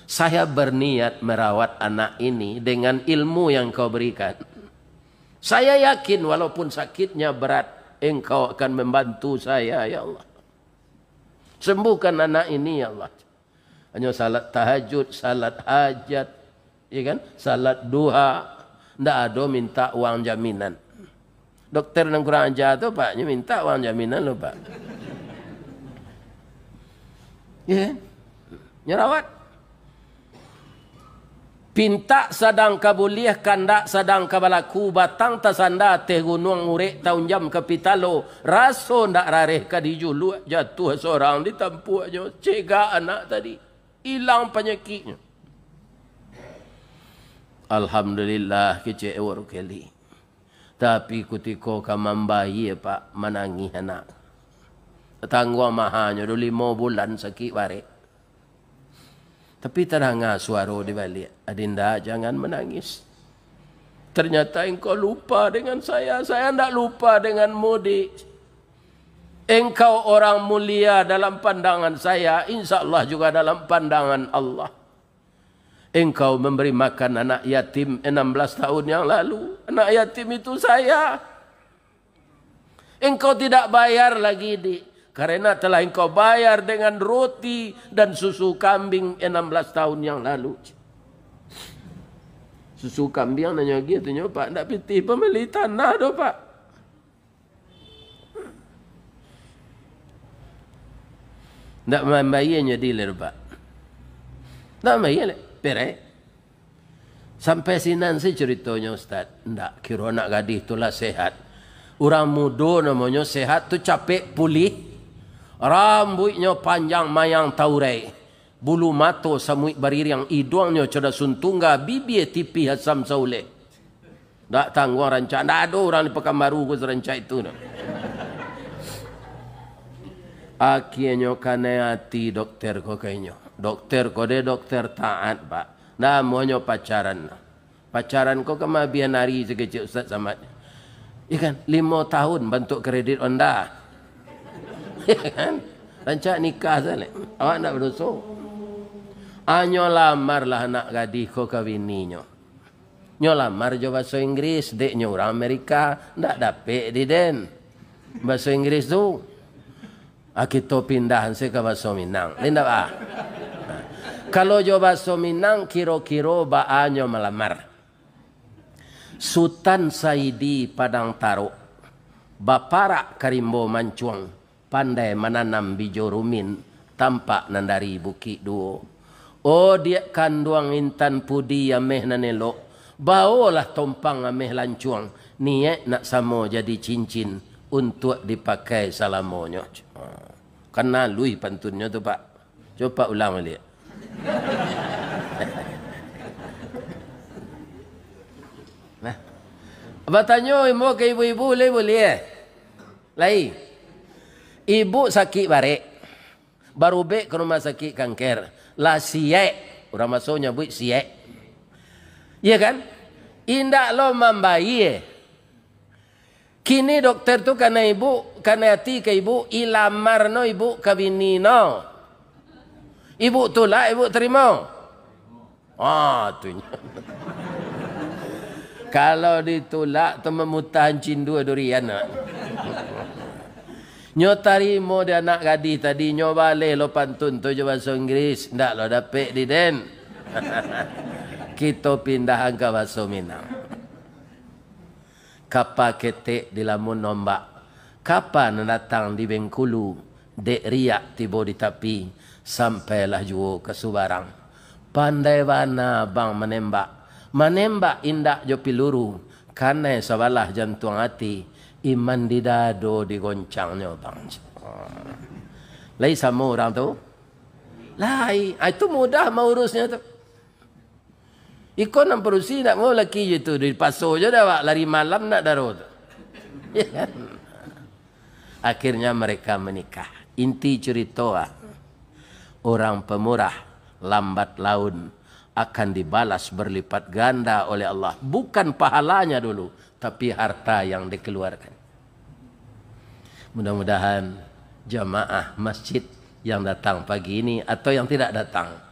Saya berniat merawat anak ini dengan ilmu yang engkau berikan. Saya yakin walaupun sakitnya berat engkau akan membantu saya ya Allah. Sembuhkan anak ini ya Allah. Hanya salat tahajud, salat hajat, ya kan? Salat duha, ndak ada minta uang jaminan. Dokter yang kurang ajar tu pak, minta uang jaminan lo pak. Ya, nyerawat. Pinta sadang kabuliah kandak sadang kabalaku batang tasanda teh gunung urek tahun jam kapitalo raso ndak rareh kadijulu jatuh seorang ditampuannya cegah anak tadi hilang penyakitnya. Alhamdulillah kecek war kali. Tapi ketika kamambayi pak menangis anak. Tangguh mahanya 5 bulan sakit barek. Tapi terangah suara di balik. Adinda jangan menangis. Ternyata engkau lupa dengan saya. Saya tidak lupa dengan mudik. Engkau orang mulia dalam pandangan saya. Insya Allah juga dalam pandangan Allah. Engkau memberi makan anak yatim 16 tahun yang lalu. Anak yatim itu saya. Engkau tidak bayar lagi di. Karena telah engkau bayar dengan roti dan susu kambing 16 tahun yang lalu. Susu kambing nanya gitu nyo pak, ndak piti pembeli tanah do pak. Ndak membayarnya di lerba. Ndak membayar pere. Sampai sinan si ceritanya Ustaz. Ndak kira nak gadis itulah sehat. Orang muda namanya sehat tu capek pulih. Rambutnya panjang mayang taurai. Bulu mata samui baririang, hidungnya cerdas suntungga, bibir tipi Hasam Sauleh. Tak tanggung rancak. Tak ada orang di Pekanbaru ke rancak itu. Akhirnya kena hati dokter ko kayaknya. Dokter ko dia dokter taat pak. Namanya pacaran. Pacaran ko kemabian hari sekecil Ustaz Samad. Ikan 5 tahun bentuk kredit Honda. Kan? Rancak nikah sana. Awak nak berdosa. Anyo lamarlah anak gadis ko kawininya. Nyo lamar jo bahasa Inggris, deknya orang Amerika, ndak dapet di den. Bahasa Inggris tu. Kita pindahan se ke bahasa Minang. Linda ah. Kalau jo bahasa Minang kiro-kiro baanyo melamar. Sultan Saidi Padang Taro. Baparak Karimbo Mancuang. Pandai menanam bijo rumin tampak nandari bukit duo. Oh dia kanduang intan pudi ameh nanelok. Bawalah tompang ameh lancuang. Niat nak samo jadi cincin untuk dipakai salamonyo. Kena lui pantunnya tu pak. Coba ulang balik. Nah. Bertanya ibu ke ibu-ibu boleh? Lai. Ibu sakit barek. Baru bek ke rumah sakit kanker. Lah siek. Orang masuknya buat siek. Iya kan? Indak lo membayi. Kini dokter tu karena ibu, karena hati ke ibu, ilamar no ibu kabini no. Ibu tu lah, ibu terima. Tu. Kalau ditolak, tu memutahan cindu durian. Nyo tarimo dia anak gadis tadi, nyo balik lo pantun tu je bahasa Inggris. Ndak lo dapet di den. Kita pindah ke bahasa Minang. Kapa ketek di lamun nombak. Kapa datang di Bengkulu. Dek riak tiba di tapi. Sampailah jua ke Subarang. Pandai mana bang menembak. Menembak indak jo piluru. Karena sabalah jantung hati. Iman di dado digoncangnya bang. Lai sama orang tu? Lai. Itu mudah mau urusnya tu. Ikon nak perusi nak mau laki je tu di pasar je dah lari malam nak darut. Akhirnya mereka menikah. Inti cerita orang pemurah lambat laun akan dibalas berlipat ganda oleh Allah. Bukan pahalanya dulu, tapi harta yang dikeluarkan. Mudah-mudahan jamaah masjid yang datang pagi ini atau yang tidak datang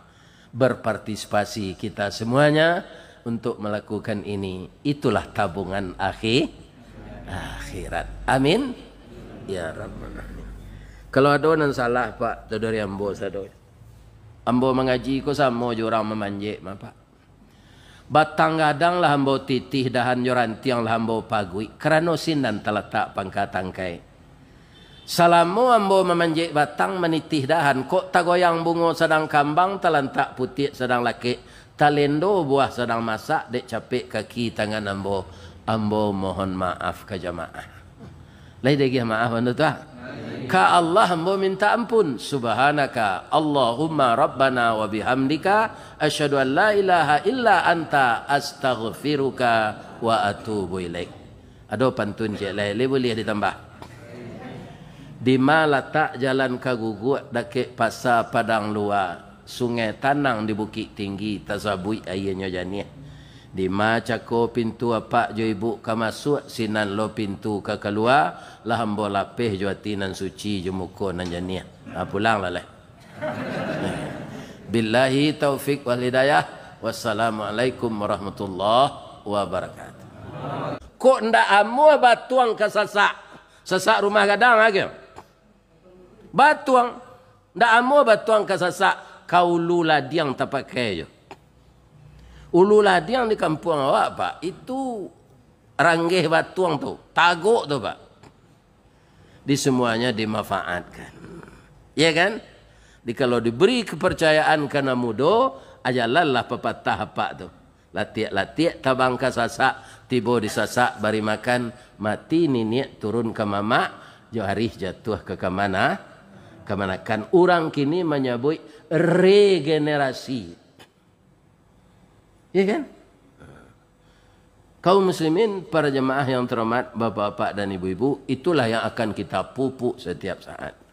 berpartisipasi kita semuanya untuk melakukan ini. Itulah tabungan akhirat. Amin. Ya Rabbal Alamin. Kalau ada yang salah Pak, tu dari ambo sado. Ambo mengaji ko sama jo orang memanjek Pak. Batang gadang lah ambo titih dahan jorantiang lah ambo pagui. Kerana sinan terletak pangkatangkai. Salamu ambo memanjek batang menitih dahan. Kok tagoyang bungo sedang kambang telantak putih sedang laki. Talendo buah sedang masak dek capek kaki tangan ambo. Ambo mohon maaf ke jamaah. Lai degi maaf anda tu. Ka Allah ambo minta ampun. Subhanaka Allahumma rabbana wa bihamdika asyhadu an la ilaha illa anta astaghfiruka wa atubu ilaik. Ada pantun je lai boleh ditambah. Di mana letak jalan kaguguk dekat pasar Padang Luar, sungai Tanang di Bukit Tinggi, tasabui airnya janiah. Di mana cako pintu apa jo ibu ka masuk, sinan lo pintu ka keluar, lah hambo lapeh jo atinan suci jo muka nan janiah. Pulang lah leh. Billahi taufik wal hidayah. Wassalamualaikum warahmatullahi wabarakatuh. Kok ndak amu batuang ke sasak? Sasak rumah gadang lagi. Batuang. Ndak amu batuang ke sasak. Kau lula diang tak pakai je. Ulu ladiang di kampung awak Pak. Itu ranggih batuang tu. Taguk tu Pak. Di semuanya dimanfaatkan. Ya kan? Di kalau diberi kepercayaan karena mudo, ajalallah pepatah apa tu. Latiak-latiak tabang ka sasak, tibo disasak bari makan, mati niniak turun ke mamak, johari jatuh ke kemana? Kemanakan orang kini menyebut regenerasi. Ya kan? Kaum muslimin, para jemaah yang terhormat, bapak-bapak dan ibu-ibu, itulah yang akan kita pupuk setiap saat.